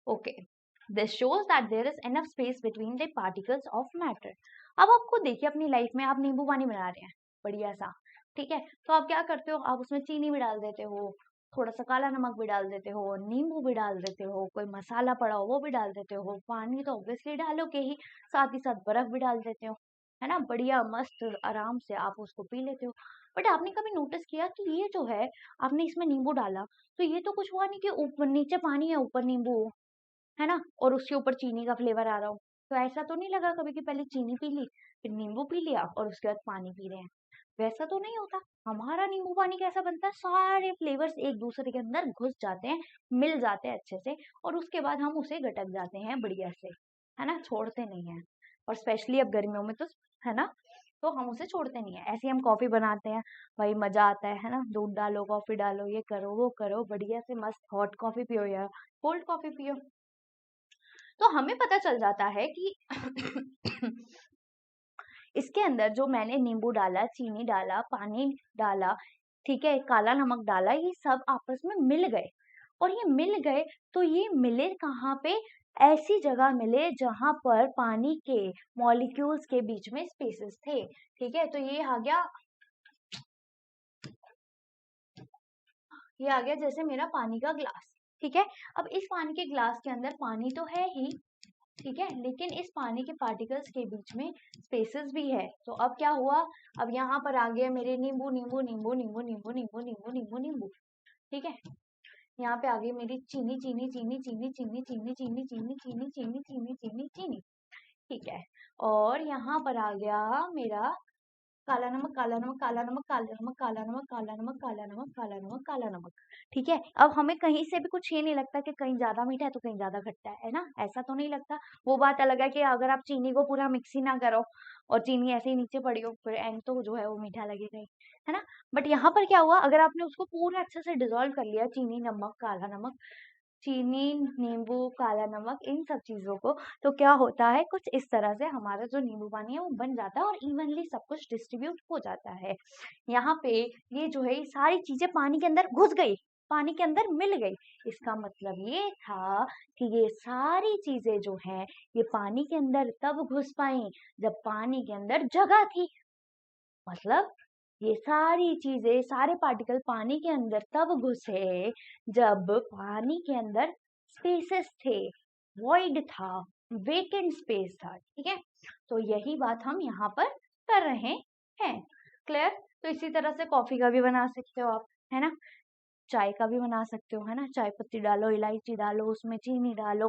Okay. This shows that there is enough space between the particles of matter. अब आप खुद देखिए अपनी life में, आप नींबू पानी बना रहे हैं बढ़िया सा, ठीक है, तो आप क्या करते हो, आप उसमें चीनी भी डाल देते हो, थोड़ा सा काला नमक भी डाल देते हो, नींबू भी डाल देते हो, कोई मसाला पड़ा हो वो भी डाल देते हो, पानी तो ऑब्वियसली डालोगे ही, साथ ही साथ बर्फ भी डाल देते हो, है ना, बढ़िया मस्त आराम से आप उसको पी लेते हो। बट आपने कभी नोटिस किया कि ये जो है, आपने इसमें नींबू डाला तो ये तो कुछ हुआ नहीं कि ऊपर नीचे पानी है ऊपर नींबू है ना, और उसके ऊपर चीनी का फ्लेवर आ रहा हो। तो ऐसा तो नहीं लगा कभी कि पहले चीनी पी ली, फिर नींबू पी लिया और उसके बाद पानी पी रहे हैं, वैसा तो नहीं होता। हमारा नींबू पानी कैसा बनता है, सारे फ्लेवर्स एक दूसरे के अंदर घुस जाते हैं, मिल जाते हैं अच्छे से, और उसके बाद हम उसे गटक जाते हैं बढ़िया से, है ना, छोड़ते नहीं है। और स्पेशली अब गर्मियों में तो, है ना, तो हम उसे छोड़ते नहीं है। ऐसे हम कॉफी बनाते हैं, भाई मजा आता है ना, दूध डालो, कॉफी डालो, ये करो वो करो, बढ़िया से मस्त हॉट कॉफी पियो या कोल्ड कॉफी पियो। तो हमें पता चल जाता है कि इसके अंदर जो मैंने नींबू डाला, चीनी डाला, पानी डाला, ठीक है, काला नमक डाला, ये सब आपस में मिल गए, और ये मिल गए तो ये मिले कहाँ पे, ऐसी जगह मिले जहां पर पानी के मॉलिक्यूल्स के बीच में स्पेसेस थे। ठीक है, तो ये आ गया जैसे मेरा पानी का ग्लास। ठीक है, अब इस पानी के ग्लास के अंदर पानी तो है ही, ठीक है, लेकिन इस पानी के पार्टिकल्स के बीच में स्पेसेस भी है। तो अब क्या हुआ, अब यहाँ पर आ गए मेरे नींबू नींबू नींबू नींबू नींबू नींबू नींबू नींबू नींबू, ठीक है, यहाँ पे आ गई मेरी चीनी चीनी चीनी चीनी चीनी चीनी चीनी चीनी चीनी चीनी चीनी चीनी चीनी, ठीक है, और यहाँ पर आ गया मेरा काला नमक काला नमक काला नमक काला नमक काला नमक काला नमक काला नमक काला नमक काला नमक। ठीक है, अब हमें कहीं से भी कुछ ये नहीं लगता कि कहीं ज्यादा मीठा है तो कहीं ज्यादा खट्टा है ना, ऐसा तो नहीं लगता। वो बात अलग है कि अगर आप चीनी को पूरा मिक्स ही ना करो और चीनी ऐसे ही नीचे पड़ी हो, फिर एंड तो जो है वो मीठा लगेगा ही, है ना। बट यहाँ पर क्या हुआ, अगर आपने उसको पूरा अच्छे से डिजोल्व कर लिया, चीनी नमक काला नमक, चीनी, नींबू, काला नमक, इन सब चीजों को, तो क्या होता है, कुछ इस तरह से हमारा जो नींबू पानी है वो बन जाता है और इवनली सब कुछ डिस्ट्रीब्यूट हो जाता है। यहाँ पे ये जो है, ये सारी चीजें पानी के अंदर घुस गई, पानी के अंदर मिल गई। इसका मतलब ये था कि ये सारी चीजें जो हैं ये पानी के अंदर तब घुस पाई जब पानी के अंदर जगह थी। मतलब ये सारी चीजें, सारे पार्टिकल पानी के अंदर तब घुसे जब पानी के अंदर स्पेसेस थे, वॉइड था, वेकेंट स्पेस था। ठीक है, तो यही बात हम यहाँ पर कर रहे हैं। क्लियर? तो इसी तरह से कॉफी का भी बना सकते हो आप, है ना, चाय का भी बना सकते हो, है ना। चाय पत्ती डालो, इलायची डालो, उसमें चीनी डालो,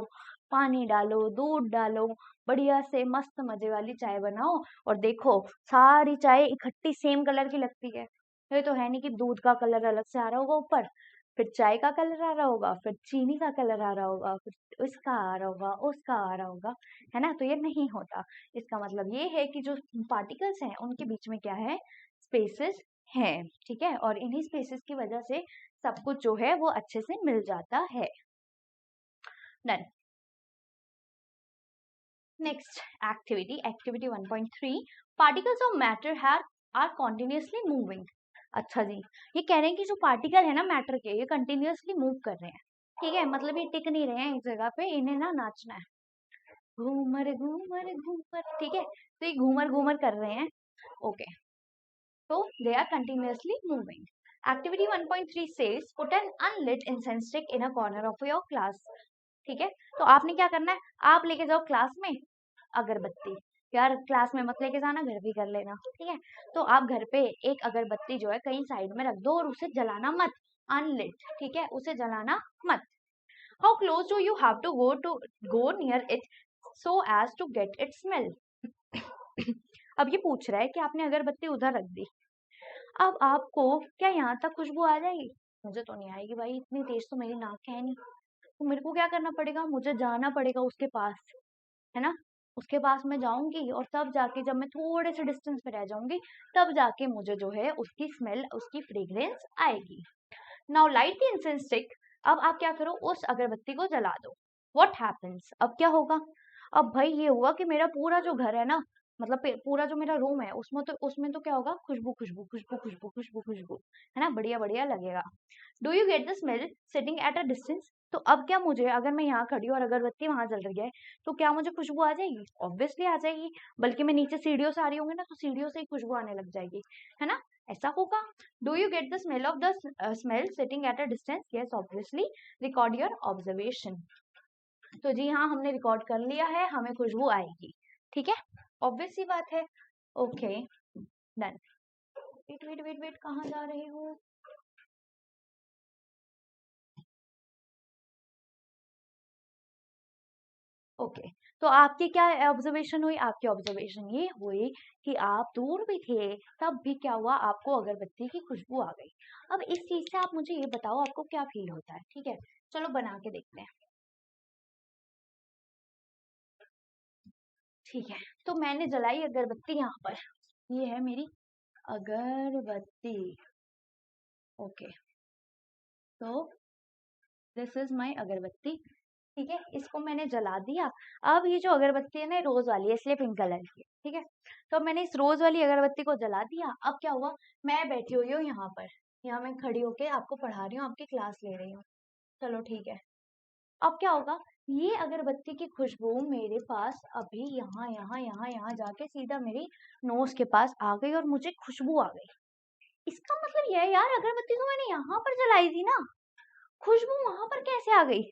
पानी डालो, दूध डालो, बढ़िया से मस्त मजे वाली चाय बनाओ। और देखो सारी चाय इकट्ठी सेम कलर की लगती है। ये तो है नहीं कि दूध का कलर अलग से आ रहा होगा ऊपर, फिर चाय का कलर आ रहा होगा, फिर चीनी का कलर आ रहा होगा, फिर इसका आ रहा होगा, उसका आ रहा होगा, है ना। तो ये नहीं होता। इसका मतलब ये है कि जो पार्टिकल्स हैं उनके बीच में क्या है, स्पेसेस है। ठीक है, और इन्हीं स्पेसेस की वजह से सब कुछ जो है वो अच्छे से मिल जाता है। Done. Next activity, activity 1.3, particles of matter are continuously moving. अच्छा जी, ये कह रहे हैं कि जो पार्टिकल है ना मैटर के, ये कंटिन्यूसली मूव कर रहे हैं। ठीक है, मतलब ये टिक नहीं रहे हैं एक जगह पे, इन्हें ना नाचना है, घूमर घूमर घूमर। ठीक है, तो ये घूमर घूमर कर रहे हैं। Okay, so they are continuously moving. Activity 1.3 says put an unlit incense stick in a corner of your class. ठीक है, तो आपने क्या करना है, आप लेके जाओ क्लास में अगरबत्ती। यार क्लास में मत लेके जाना, घर भी कर लेना। ठीक है, तो आप घर पे एक अगरबत्ती जो है कहीं साइड में रख दो और उसे जलाना मत, अनलिट। ठीक है, उसे जलाना मत। How close do you have to go near it so as to get it smell. अब ये पूछ रहा है कि आपने अगरबत्ती उधर रख दी, अब आपको क्या यहाँ तक खुशबू आ जाएगी? मुझे तो नहीं आएगी भाई, इतनी तेज तो मेरी नाक है नहीं। तो मेरे को क्या करना पड़ेगा, मुझे जाना पड़ेगा उसके पास, है ना। उसके पास मैं जाऊंगी और तब जाके जब मैं थोड़े से डिस्टेंस पे रह जाऊंगी, तब जाके मुझे जो है उसकी स्मेल, उसकी फ्रेग्रेंस आएगी। Now light the incense stick. अब आप क्या करो, उस अगरबत्ती को जला दो। व्हाट हैपेंस, अब क्या होगा? अब भाई ये हुआ कि मेरा पूरा जो घर है ना, मतलब पूरा जो मेरा रूम है उसमें तो क्या होगा, खुशबू खुशबू खुशबू खुशबू खुशबू खुशबू, है ना, बढ़िया बढ़िया लगेगा। Do you get the smell sitting at a distance. तो अब क्या, मुझे अगर मैं यहाँ खड़ी हूँ और अगरबत्ती वहां जल रही है, तो क्या मुझे खुशबू आ जाएगी? ऑब्वियसली आ जाएगी। बल्कि मैं नीचे सीढ़ियों से आ रही होंगी ना, तो सीढ़ियों से ही खुशबू आने लग जाएगी, है ना, ऐसा होगा। Do you get the smell of the smell sitting at a distance. Yes obviously, record your observation. तो जी हाँ, हमने रिकॉर्ड कर लिया है, हमें खुशबू आएगी। ठीक है, ऑब्वियस सी बात है। Okay, done. Wait wait wait wait, कहाँ जा रही हूँ? ओके, तो आपकी क्या ऑब्जर्वेशन हुई? आपकी ऑब्जर्वेशन ये हुई कि आप दूर भी थे, तब भी क्या हुआ, आपको अगरबत्ती की खुशबू आ गई। अब इस चीज से आप मुझे ये बताओ, आपको क्या फील होता है? ठीक है, चलो बना के देखते हैं। ठीक है, तो मैंने जलाई अगरबत्ती यहाँ पर, ये है मेरी अगरबत्ती। ओके, तो दिस इज माय अगरबत्ती। ठीक है, इसको मैंने जला दिया। अब ये जो अगरबत्ती है ना, रोज वाली है, इसलिए पिंक कलर की है। ठीक है, तो मैंने इस रोज वाली अगरबत्ती को जला दिया। अब क्या हुआ, मैं बैठी हुई हूँ यहाँ पर, यहाँ मैं खड़ी होके आपको पढ़ा रही हूँ, आपकी क्लास ले रही हूँ। चलो ठीक है, अब क्या होगा, ये अगरबत्ती की खुशबू मेरे पास अभी यहाँ यहाँ यहाँ यहाँ जाके सीधा मेरी नोज के पास आ गई और मुझे खुशबू आ गई। इसका मतलब यह है यार, अगरबत्ती तो मैंने यहाँ पर जलाई थी ना, खुशबू वहां पर कैसे आ गई?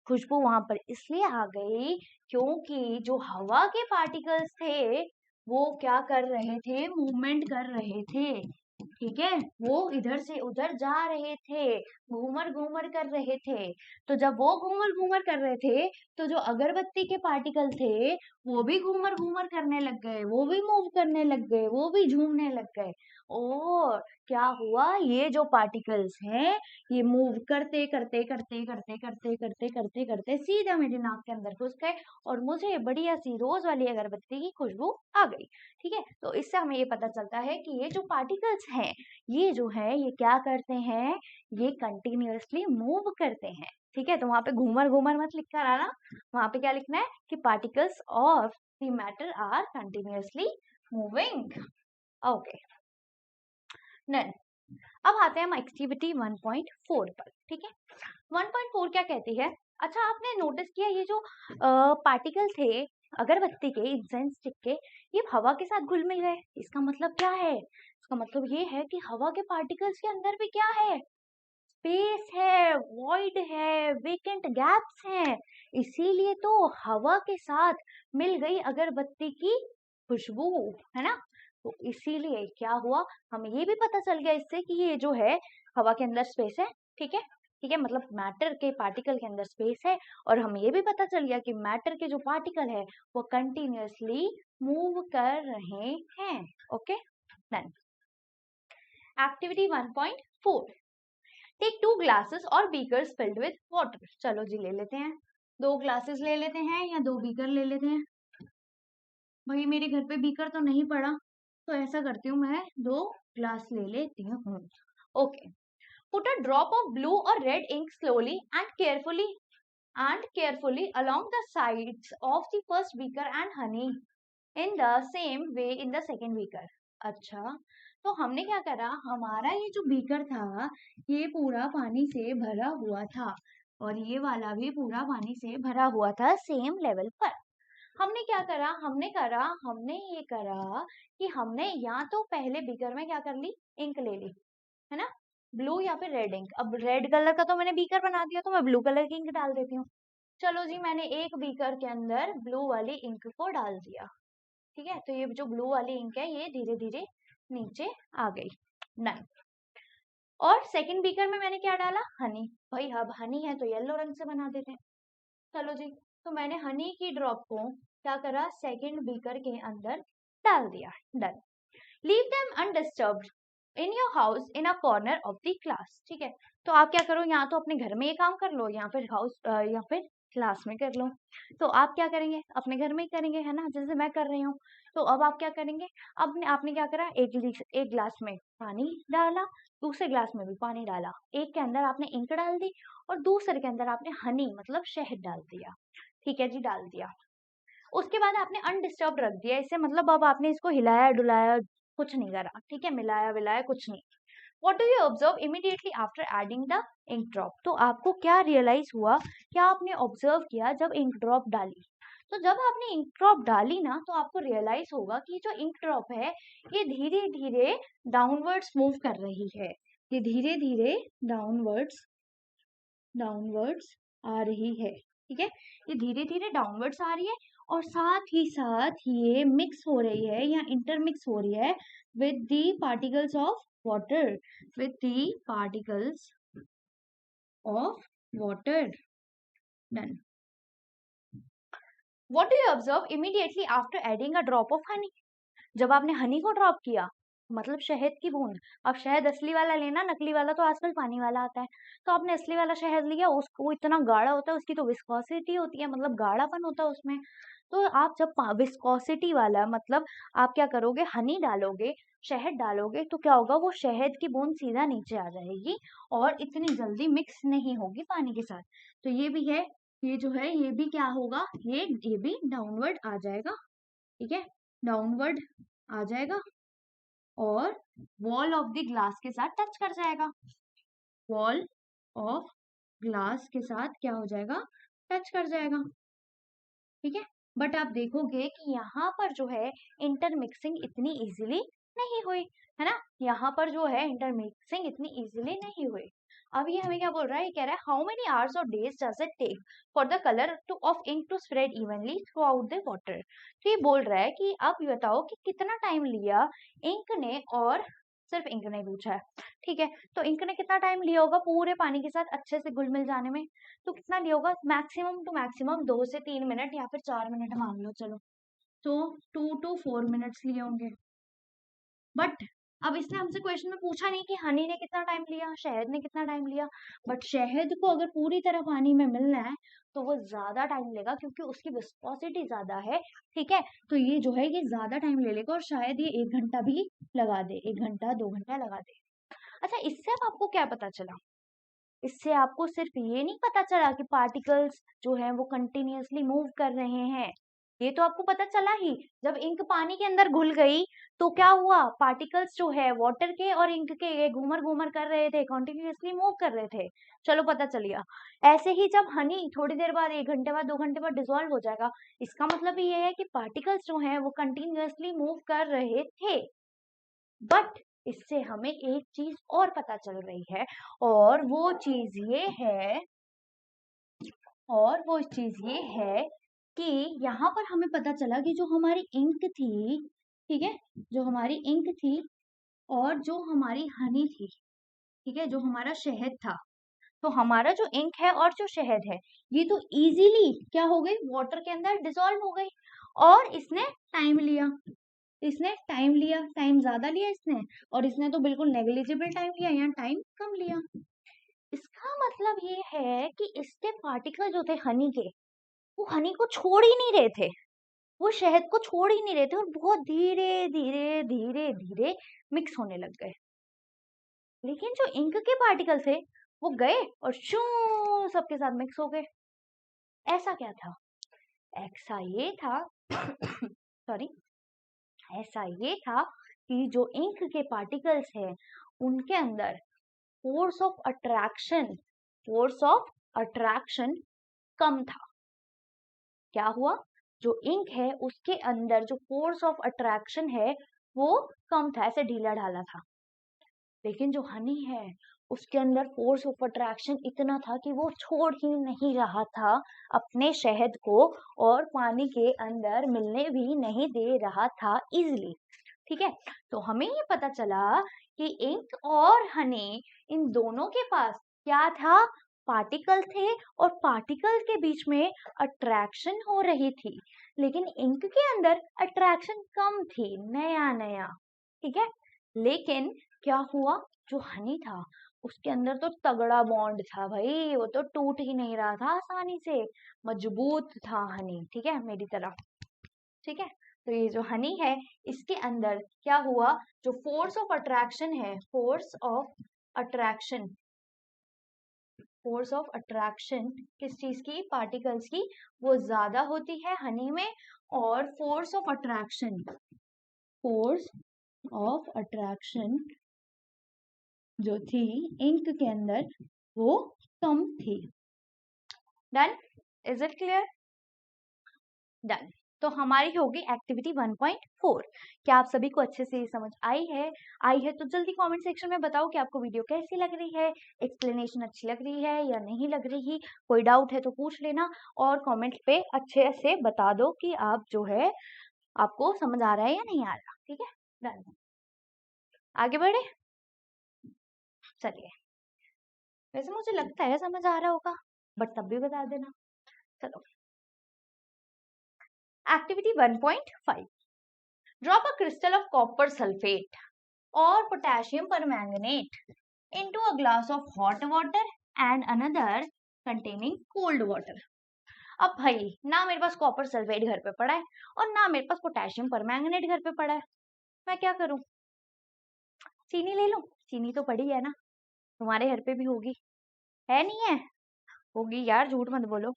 खुशबू वहां पर इसलिए आ गई क्योंकि जो हवा के पार्टिकल्स थे वो क्या कर रहे थे, मूवमेंट कर रहे थे। ठीक है, वो इधर से उधर जा रहे थे, घूमर घूमर कर रहे थे। तो जब वो घूमर घूमर कर रहे थे, तो जो अगरबत्ती के पार्टिकल थे वो भी घूमर घूमर करने लग गए, वो भी मूव करने लग गए, वो भी झूमने लग गए। और क्या हुआ, ये जो पार्टिकल्स हैं ये मूव करते करते करते करते करते करते करते करते सीधा मेरी नाक के अंदर घुस गए और मुझे बढ़िया सी रोज वाली अगरबत्ती की खुशबू आ गई। ठीक है, तो इससे हमें ये पता चलता है कि ये जो पार्टिकल्स हैं, ये जो है ये क्या करते हैं, ये कंटिन्यूअसली मूव करते हैं। ठीक है, तो वहां पे घूमर घूमर मत लिख कर आना, वहां पे क्या लिखना है कि particles of the matter are continuously moving. Okay, done. अब आते हैं हम एक्टिविटी 1.4 पर, ठीक है। 1.4 क्या कहती है? अच्छा, आपने नोटिस किया ये जो पार्टिकल थे अगरबत्ती के, इंसेंस स्टिक के, ये हवा के साथ घुल मिल गए। इसका मतलब क्या है? इसका मतलब ये है कि हवा के पार्टिकल्स के अंदर भी क्या है? स्पेस है, वॉइड है, वेकेंट गैप्स हैं। इसीलिए तो हवा के साथ मिल गई अगरबत्ती की खुशबू, है ना। तो इसीलिए क्या हुआ, हमें ये भी पता चल गया इससे कि ये जो है हवा के अंदर स्पेस है, ठीक है। ठीक है, मतलब मैटर के पार्टिकल के अंदर स्पेस है, और हमें ये भी पता चल गया कि मैटर के जो पार्टिकल है वो कंटिन्यूअसली मूव कर रहे हैं। Okay, done. Activity 1.4, take 2 glasses और बीकर्स फिल्ड विद वाटर। चलो जी, ले लेते हैं, 2 ग्लासेस ले लेते हैं या 2 बीकर ले लेते हैं। भाई मेरे घर पे बीकर तो नहीं पड़ा, तो ऐसा करती हूँ, मैं 2 ग्लास ले लेती हूँ। Okay, put a drop of blue और red ink slowly and carefully along the sides of the first beaker and honey in the same way in the second beaker। अच्छा, तो हमने क्या करा, हमारा ये जो बीकर था ये पूरा पानी से भरा हुआ था, और ये वाला भी पूरा पानी से भरा हुआ था सेम लेवल पर। हमने क्या करा, हमने ये करा कि हमने या तो पहले बीकर में क्या कर ली, इंक ले ली, है ना, ब्लू या फिर रेड इंक। अब रेड कलर का तो मैंने बीकर बना दिया, तो मैं ब्लू कलर की इंक डाल देती हूँ। चलो जी, मैंने एक बीकर के अंदर ब्लू वाली इंक को डाल दिया, ठीक है। तो ये जो ब्लू वाली इंक है ये धीरे धीरे नीचे आ गई, डन। और सेकंड बीकर में मैंने क्या डाला, हनी। भाई अब हनी है तो येलो रंग से बना देते हैं। चलो जी, तो मैंने हनी की ड्रॉप को क्या करा, सेकंड बीकर के अंदर डाल दिया, done. Leave them undisturbed in your house in a corner of the class, ठीक है। तो आप क्या करो, यहाँ तो अपने घर में ये काम कर लो, या फिर या फिर क्लास में कर लो। तो आप क्या करेंगे, अपने घर में ही करेंगे, है ना, जैसे मैं कर रही हूँ। तो अब आप क्या करेंगे, अब आपने क्या करा, एक ग्लास में पानी डाला, दूसरे ग्लास में भी पानी डाला, एक के अंदर आपने इंक डाल दी और दूसरे के अंदर आपने हनी मतलब शहद डाल दिया, ठीक है जी, डाल दिया। उसके बाद आपने अनडिस्टर्ब रख दिया इसे, मतलब अब आपने इसको हिलाया डुलाया कुछ नहीं करा, ठीक है, मिलाया विलाया कुछ नहीं। What do you observe immediately after adding the ink drop? तो आपको क्या रियलाइज हुआ, क्या आपने ऑब्जर्व किया जब इंक ड्रॉप डाली? तो जब आपने इंक ड्रॉप डाली ना, तो आपको रियलाइज होगा कि जो इंक ड्रॉप है ये धीरे धीरे डाउनवर्ड्स मूव कर रही है, ये धीरे धीरे डाउनवर्ड्स डाउनवर्ड्स आ रही है, ठीक है। ये धीरे धीरे डाउनवर्ड्स आ रही है, और साथ ही साथ ये मिक्स हो रही है या इंटरमिक्स हो रही है with the particles of water, with the particles of water, done. What do you observe immediately after adding a drop of honey? जब आपने हनी को ड्रॉप किया, मतलब शहद की बूंद। अब शहद असली वाला लेना, नकली वाला तो आजकल पानी वाला आता है। तो आपने असली वाला शहद लिया, उसको इतना गाढ़ा होता है, उसकी तो विस्कोसिटी होती है, मतलब गाढ़ापन होता है उसमें। तो आप जब विस्कोसिटी वाला मतलब आप क्या करोगे, हनी डालोगे, शहद डालोगे, तो क्या होगा, वो शहद की बूंद सीधा नीचे आ जाएगी और इतनी जल्दी मिक्स नहीं होगी पानी के साथ। तो ये भी है, ये जो है ये भी क्या होगा, ये भी डाउनवर्ड आ जाएगा, ठीक है, डाउनवर्ड आ जाएगा और वॉल ऑफ द ग्लास के साथ टच कर जाएगा, वॉल ऑफ ग्लास के साथ क्या हो जाएगा, टच कर जाएगा, ठीक है। बट आप देखोगे कि यहाँ पर जो है इंटरमिक्सिंग इतनी इजीली नहीं हुई, है ना, यहाँ पर जो है इंटरमिक्सिंग इतनी इजीली नहीं हुई। अब ये हमें क्या बोल रहा है, ये कह रहा है हाउ मेनी आवर्स और days does it take for the colour to of ink to spread evenly throughout the water. तो ये बोल रहा है कि आप ये बताओ कि कितना टाइम लिया इंक ने, और सिर्फ इंक ने पूछा है, ठीक है। तो इंक ने कितना टाइम लिया होगा पूरे पानी के साथ अच्छे से घुल मिल जाने में, तो कितना लिया होगा, मैक्सिमम टू मैक्सिमम 2 से 3 मिनट या फिर 4 मिनट मान लो, चलो तो 2 to 4 मिनट्स लिए होंगे। बट अब इसने हमसे क्वेश्चन में पूछा नहीं कि हनी ने कितना टाइम लिया, शहद ने कितना टाइम लिया। बट शहद को अगर पूरी तरह पानी में मिलना है तो वो ज्यादा टाइम लेगा, क्योंकि उसकी विस्कोसिटी ज्यादा है, ठीक है। तो ये जो है ये ज्यादा टाइम ले लेगा, और शायद ये 1 घंटा भी लगा दे, 1 घंटा 2 घंटा लगा दे। अच्छा, इससे अब आपको क्या पता चला, इससे आपको सिर्फ ये नहीं पता चला कि पार्टिकल्स जो है वो कंटिन्यूअसली मूव कर रहे हैं, ये तो आपको पता चला ही। जब इंक पानी के अंदर घुल गई तो क्या हुआ, पार्टिकल्स जो है वाटर के और इंक के ये घूमर घूमर कर रहे थे, कॉन्टिन्यूसली मूव कर रहे थे। चलो पता चल गया। ऐसे ही जब हनी थोड़ी देर बाद, 1 घंटे बाद, 2 घंटे बाद डिसॉल्व हो जाएगा, इसका मतलब ये है कि पार्टिकल्स जो हैं वो कंटिन्यूसली मूव कर रहे थे। बट इससे हमें एक चीज और पता चल रही है, और वो चीज ये है कि यहाँ पर हमें पता चला कि जो हमारी इंक थी, ठीक है, जो हमारी इंक थी और जो हमारी हनी थी, ठीक है, जो हमारा शहद था, तो हमारा जो इंक है और जो शहद है, ये तो इजीली क्या हो गई, वाटर के अंदर डिसॉल्व हो गई। और इसने टाइम लिया, टाइम ज्यादा लिया इसने, और इसने तो बिल्कुल नेग्लिजिबल टाइम लिया, यहाँ टाइम कम लिया। इसका मतलब ये है कि इसके पार्टिकल जो थे हनी के, वो हनी को छोड़ ही नहीं रहे थे, वो शहद को छोड़ ही नहीं रहे थे, और बहुत धीरे धीरे धीरे धीरे मिक्स होने लग गए। लेकिन जो इंक के पार्टिकल थे वो गए और शू सबके साथ मिक्स हो गए। ऐसा क्या था? ऐसा ये था सॉरी, ऐसा ये था कि जो इंक के पार्टिकल्स हैं उनके अंदर फोर्स ऑफ अट्रैक्शन कम था। क्या हुआ, जो इंक है उसके अंदर जो फोर्स ऑफ अट्रैक्शन है वो कम था, ऐसे ढीला ढाला था। लेकिन जो हनी है उसके अंदर फोर्स ऑफ अट्रैक्शन इतना था कि वो छोड़ ही नहीं रहा था अपने शहद को, और पानी के अंदर मिलने भी नहीं दे रहा था इजिली। ठीक है, तो हमें ये पता चला कि इंक और हनी, इन दोनों के पास क्या था, पार्टिकल थे, और पार्टिकल के बीच में अट्रैक्शन हो रही थी। लेकिन इंक के अंदर अट्रैक्शन कम थी, नया नया। ठीक है, लेकिन क्या हुआ, जो हनी था उसके अंदर तो तगड़ा बॉन्ड था भाई, वो तो टूट ही नहीं रहा था आसानी से, मजबूत था हनी, ठीक है, मेरी तरह। ठीक है, तो ये जो हनी है इसके अंदर क्या हुआ, जो फोर्स ऑफ अट्रैक्शन है, फोर्स ऑफ अट्रैक्शन किस चीज की, पार्टिकल्स की, वो ज्यादा होती है हनी में, और फोर्स ऑफ अट्रैक्शन जो थी इंक के अंदर वो कम थी। Done, is it clear? Done. तो हमारी होगी एक्टिविटी 1.4। क्या आप सभी को अच्छे से समझ आई है तो जल्दी कमेंट सेक्शन में बताओ कि आपको वीडियो कैसी लग रही है, एक्सप्लेनेशन अच्छी लग रही है या नहीं लग रही। कोई डाउट है तो पूछ लेना, और कमेंट पे अच्छे से बता दो कि आप जो है आपको समझ आ रहा है या नहीं आ रहा। ठीक है, डन। आगे बढ़े, चलिए। वैसे मुझे लगता है समझ आ रहा होगा, बट तब भी बता देना। चलो, activity 1.5। Drop a crystal of copper sulphate or potassium permanganate into a glass of hot water and another containing cold water। अब भाई, ना मेरे पास कॉपर सल्फेट घर पे पड़ा है और ना मेरे पास पोटेशियम परमैंगनेट घर पे पड़ा है, मैं क्या करूं? चीनी ले लूं? चीनी तो पड़ी है ना, तुम्हारे घर पे भी होगी, है नहीं है? होगी यार, झूठ मत बोलो।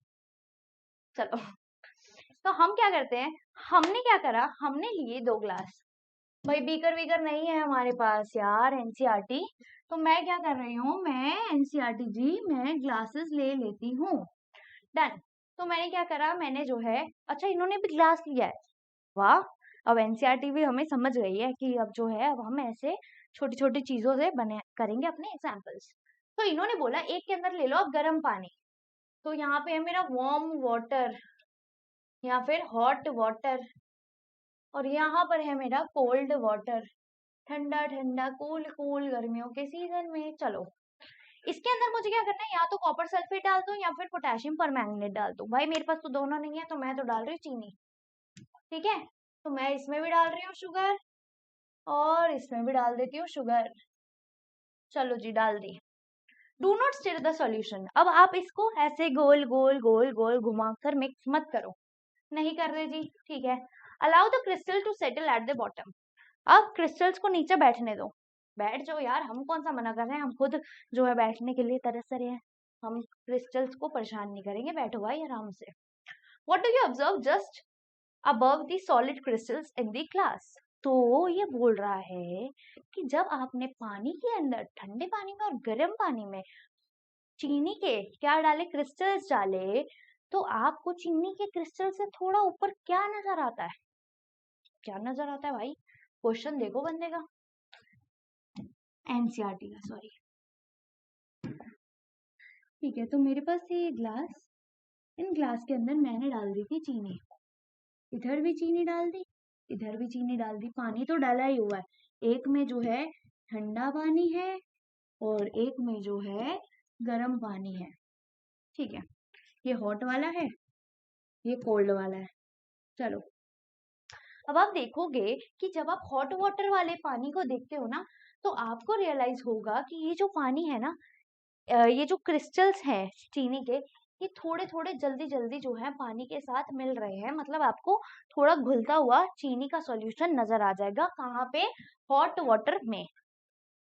चलो, तो हम क्या करते हैं, हमने क्या करा, हमने लिए 2 ग्लास। भाई बीकर वीकर नहीं है हमारे पास यार, एनसीईआरटी। तो मैं क्या कर रही हूँ, मैं एनसीईआरटी जी, मैं ग्लासेस ले लेती हूँ। डन। तो मैंने क्या करा, मैंने जो है, अच्छा इन्होंने भी ग्लास लिया है, वाह। अब एनसीईआरटी भी हमें समझ गई है कि अब जो है, अब हम ऐसे छोटी छोटी चीजों से बने करेंगे अपने एग्जाम्पल्स। तो इन्होंने बोला एक के अंदर ले लो अब गर्म पानी। तो यहाँ पे है मेरा वार्म वाटर या फिर हॉट वाटर, और यहाँ पर है मेरा कोल्ड वाटर, ठंडा ठंडा कूल कूल गर्मियों के सीजन में। चलो, इसके अंदर मुझे क्या करना है, या तो कॉपर सल्फेट डाल दो या फिर पोटेशियम परमैंगनेट डाल दो। भाई मेरे पास तो दोनों नहीं है, तो मैं तो डाल रही हूँ चीनी। ठीक है, तो मैं इसमें भी डाल रही हूँ शुगर और इसमें भी डाल देती हूँ शुगर। चलो जी, डाल दी। Do not stir the solution. अब आप इसको ऐसे गोल गोल गोल गोल घुमाकर मिक्स मत करो, नहीं कर रहे जी, ठीक है। Allow the crystal to settle at the bottom. अब क्रिस्टल्स को नीचे बैठने दो, बैठ जाओ यार, हम कौन सा मना कर रहे हैं, हम खुद जो है बैठने के लिए तरस रहे हैं, हम क्रिस्टल्स को परेशान नहीं करेंगे, बैठो भाई आराम से। What do you observe just above the solid crystals in the glass। तो ये बोल रहा है कि जब आपने पानी के अंदर, ठंडे पानी में और गर्म पानी में चीनी के क्या डाले, क्रिस्टल्स डाले, तो आपको चीनी के क्रिस्टल से थोड़ा ऊपर क्या नजर आता है? क्या नजर आता है भाई? क्वेश्चन देखो बंदे का, एनसीईआरटी का, सॉरी। ठीक है, तो मेरे पास ये ग्लास, इन ग्लास के अंदर मैंने डाल दी थी चीनी, इधर भी चीनी डाल दी, इधर भी चीनी डाल दी, पानी तो डाला ही हुआ है। एक में जो है ठंडा पानी है और एक में जो है गर्म पानी है। ठीक है, ये हॉट वाला है, ये कोल्ड वाला है। चलो, अब आप देखोगे कि जब आप हॉट वाटर वाले पानी को देखते हो ना, तो आपको रियलाइज होगा कि ये जो पानी है ना, ये जो क्रिस्टल्स हैं चीनी के, ये थोड़े थोड़े जल्दी जल्दी जो है पानी के साथ मिल रहे हैं। मतलब आपको थोड़ा घुलता हुआ चीनी का सॉल्यूशन नजर आ जाएगा। कहाँ पे? हॉट वाटर में।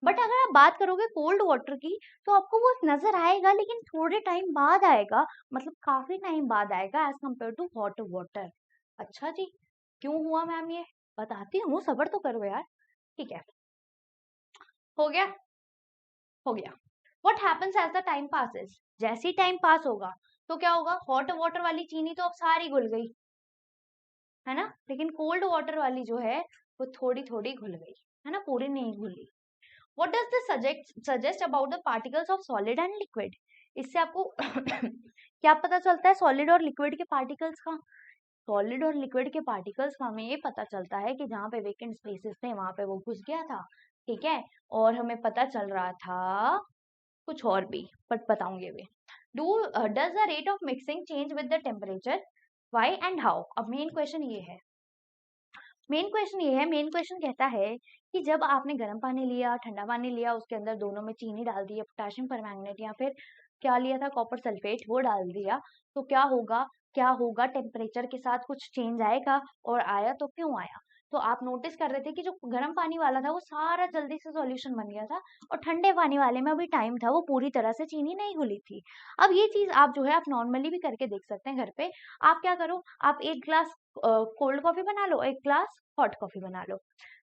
बट अगर आप बात करोगे कोल्ड वाटर की, तो आपको वो नजर आएगा, लेकिन थोड़े टाइम बाद आएगा, मतलब काफी टाइम बाद आएगा as compare to hot water. अच्छा जी, क्यों हुआ मैम ये? बताती हूँ, सब्र तो करो यार। ठीक है, हो गया, हो गया। What happens as the time passes? जैसे ही टाइम पास होगा तो क्या होगा? हॉट वाटर वाली चीनी तो अब सारी घुल गई, है ना, लेकिन कोल्ड वाटर वाली जो है वो थोड़ी थोड़ी घुल गई, है ना, पूरी नहीं घुली। What does this suggest about the particles of solid and liquid? इससे आपको क्या पता चलता है सॉलिड और लिक्विड के पार्टिकल्स का? सॉलिड और लिक्विड के पार्टिकल्स का हमें ये पता चलता है कि जहाँ पे वेकेंट स्पेसेस थे वहां पे वो घुस गया था। ठीक है, और हमें पता चल रहा था कुछ और भी, बट बताऊंगी अभी। Does the rate of mixing change with the temperature? Why and how? अब मेन क्वेश्चन ये है, मेन क्वेश्चन कहता है कि जब आपने गर्म पानी लिया, ठंडा पानी लिया, उसके अंदर दोनों में चीनी डाल दी, पोटेशियम परमैंगनेट या फिर क्या लिया था, कॉपर सल्फेट, वो डाल दिया, तो क्या होगा? क्या होगा? टेम्परेचर के साथ कुछ चेंज आएगा, और आया तो क्यों आया? तो आप नोटिस कर रहे थे कि जो गर्म पानी वाला था वो सारा जल्दी से सॉल्यूशन बन गया था, और ठंडे पानी वाले में अभी टाइम था, वो पूरी तरह से चीनी नहीं घुली थी। अब ये चीज आप जो है आप नॉर्मली भी करके देख सकते हैं घर पे। आप क्या करो, आप एक ग्लास कोल्ड कॉफी बना लो, एक ग्लास हॉट कॉफी बना लो,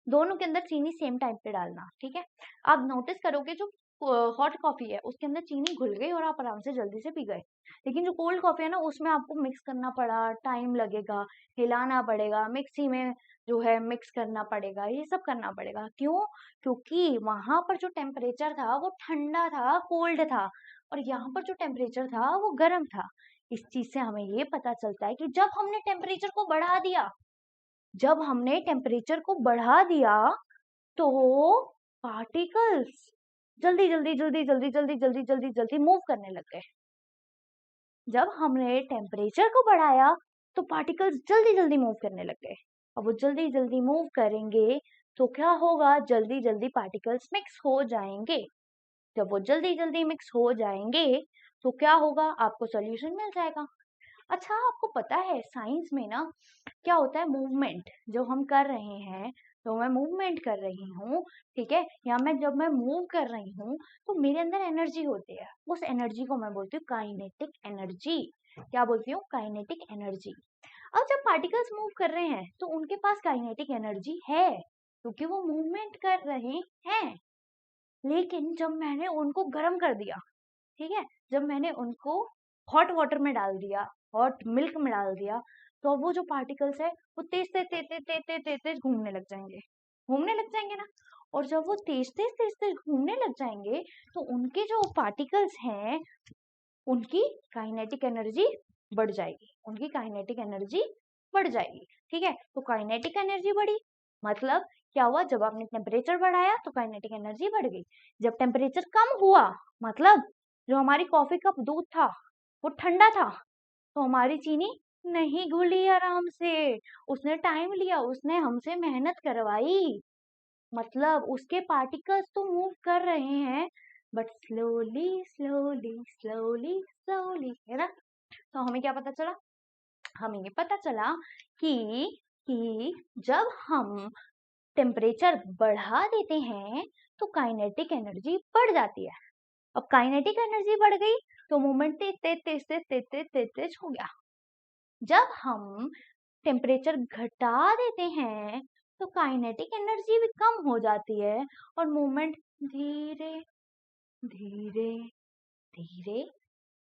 दोनों के अंदर चीनी सेम टाइम पे डालना। ठीक है, आप नोटिस करोगे जो हॉट कॉफी है उसके अंदर चीनी घुल गई और आप आराम से जल्दी से पी गए, लेकिन जो कोल्ड कॉफी है ना, उसमें आपको मिक्स करना पड़ा, टाइम लगेगा, हिलाना पड़ेगा, मिक्सी में जो है मिक्स करना पड़ेगा, ये सब करना पड़ेगा। क्यों? क्योंकि वहां पर जो टेम्परेचर था वो ठंडा था, कोल्ड था, और यहाँ पर जो टेम्परेचर था वो गर्म था। इस चीज से हमें ये पता चलता है कि जब हमने टेम्परेचर को बढ़ा दिया, जब हमने टेम्परेचर को बढ़ा दिया, तो पार्टिकल्स जल्दी जल्दी जल्दी जल्दी जल्दी जल्दी जल्दी जल्दी मूव करने लग गए। जब हमने टेम्परेचर को बढ़ाया तो पार्टिकल्स जल्दी जल्दी मूव करने लग गए। अब वो जल्दी जल्दी मूव करेंगे तो क्या होगा? जल्दी जल्दी पार्टिकल्स मिक्स हो जाएंगे। जब वो जल्दी जल्दी मिक्स हो जाएंगे तो क्या होगा? आपको सॉल्यूशन मिल जाएगा। अच्छा, आपको पता है साइंस में ना क्या होता है? मूवमेंट जो हम कर रहे हैं, तो मैं मूवमेंट कर रही हूँ, ठीक है, या मैं जब मैं मूव कर रही हूँ तो मेरे अंदर एनर्जी होती है, उस एनर्जी को मैं बोलती हूँ काइनेटिक एनर्जी। क्या बोलती हूँ? Kinetic energy. अब जब पार्टिकल्स मूव कर रहे हैं तो उनके पास काइनेटिक एनर्जी है क्योंकि वो मूवमेंट कर रहे हैं, लेकिन जब मैंने उनको गर्म कर दिया, ठीक है, जब मैंने उनको हॉट वाटर में डाल दिया, हॉट मिल्क में डाल दिया, तो अब वो जो पार्टिकल्स है वो तेज तेज तेज तेज तेज तेज तेज तेज घूमने लग जाएंगे, घूमने लग जाएंगे ना। और जब वो तेज तेज तेज तेज घूमने लग जाएंगे तो उनके जो पार्टिकल्स हैं उनकी काइनेटिक एनर्जी बढ़ जाएगी, उनकी काइनेटिक एनर्जी बढ़ जाएगी। ठीक है, तो काइनेटिक एनर्जी बढ़ी, मतलब क्या हुआ? जब आपने टेम्परेचर बढ़ाया तो काइनेटिक एनर्जी बढ़ गई। जब टेम्परेचर कम हुआ, मतलब जो हमारी कॉफी का दूध था वो ठंडा था, तो हमारी चीनी नहीं घुली आराम से, उसने टाइम लिया, उसने हमसे मेहनत करवाई, मतलब उसके पार्टिकल्स तो मूव कर रहे हैं but slowly slowly slowly slowly, है ना। तो हमें क्या पता चला? हमें ये पता चला कि जब हम टेम्परेचर बढ़ा देते हैं तो काइनेटिक एनर्जी बढ़ जाती है। अब काइनेटिक एनर्जी बढ़ गई तो मूवमेंट तेज तेज तेज तेज तेज तेज तेज तेज हो गया। जब हम टेम्परेचर घटा देते हैं तो काइनेटिक एनर्जी भी कम हो जाती है और मूवमेंट धीरे धीरे धीरे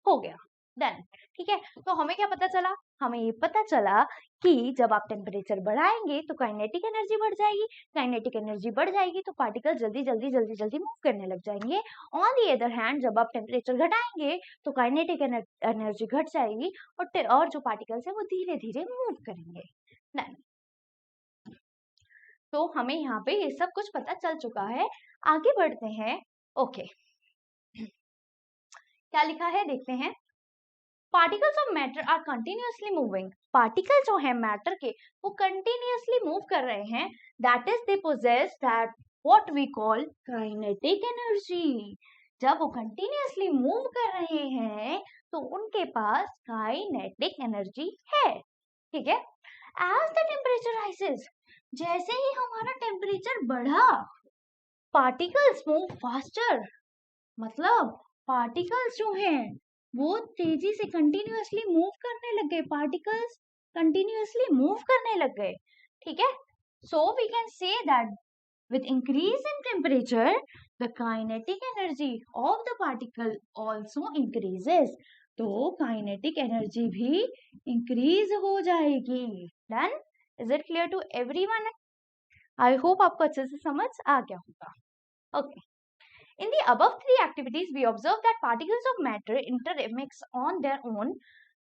हो गया। डन। ठीक है, तो हमें क्या पता चला? हमें ये पता चला कि जब आप टेम्परेचर बढ़ाएंगे तो काइनेटिक एनर्जी बढ़ जाएगी, काइनेटिक एनर्जी बढ़ जाएगी तो पार्टिकल जल्दी जल्दी जल्दी जल्दी मूव करने लग जाएंगे। ऑन दी अदर हैंड जब आप टेम्परेचर घटाएंगे तो काइनेटिक एनर्जी घट जाएगी और जो पार्टिकल्स है वो धीरे धीरे मूव करेंगे। डन। तो हमें यहाँ पे ये सब कुछ पता चल चुका है। आगे बढ़ते हैं। ओके, क्या लिखा है देखते हैं। Particles of matter are continuously moving. Particle जो है मैटर के वो कंटिन्यूअसली मूव कर रहे हैं। That is they possess that what we call kinetic energy. जब वो कंटिन्यूअसली मूव कर रहे हैं तो उनके पास काइनेटिक एनर्जी है। ठीक है, एज द टेम्परेचर राइजेस, जैसे ही हमारा टेम्परेचर बढ़ा पार्टिकल्स मूव फास्टर। मतलब पार्टिकल्स जो हैं वो तेजी से कंटिन्यूअसली मूव करने लग गए। पार्टिकल्स कंटिन्यूअसली मूव करने लग गए। ठीक है, so we can say that with increase in temperature the kinetic energy of the particle also increases। तो काइनेटिक एनर्जी भी इंक्रीज हो जाएगी। Done. Is it clear to everyone? I hope आपको अच्छे से समझ आ गया होगा। Okay, in the above three activities we observe that particles of matter intermix on their own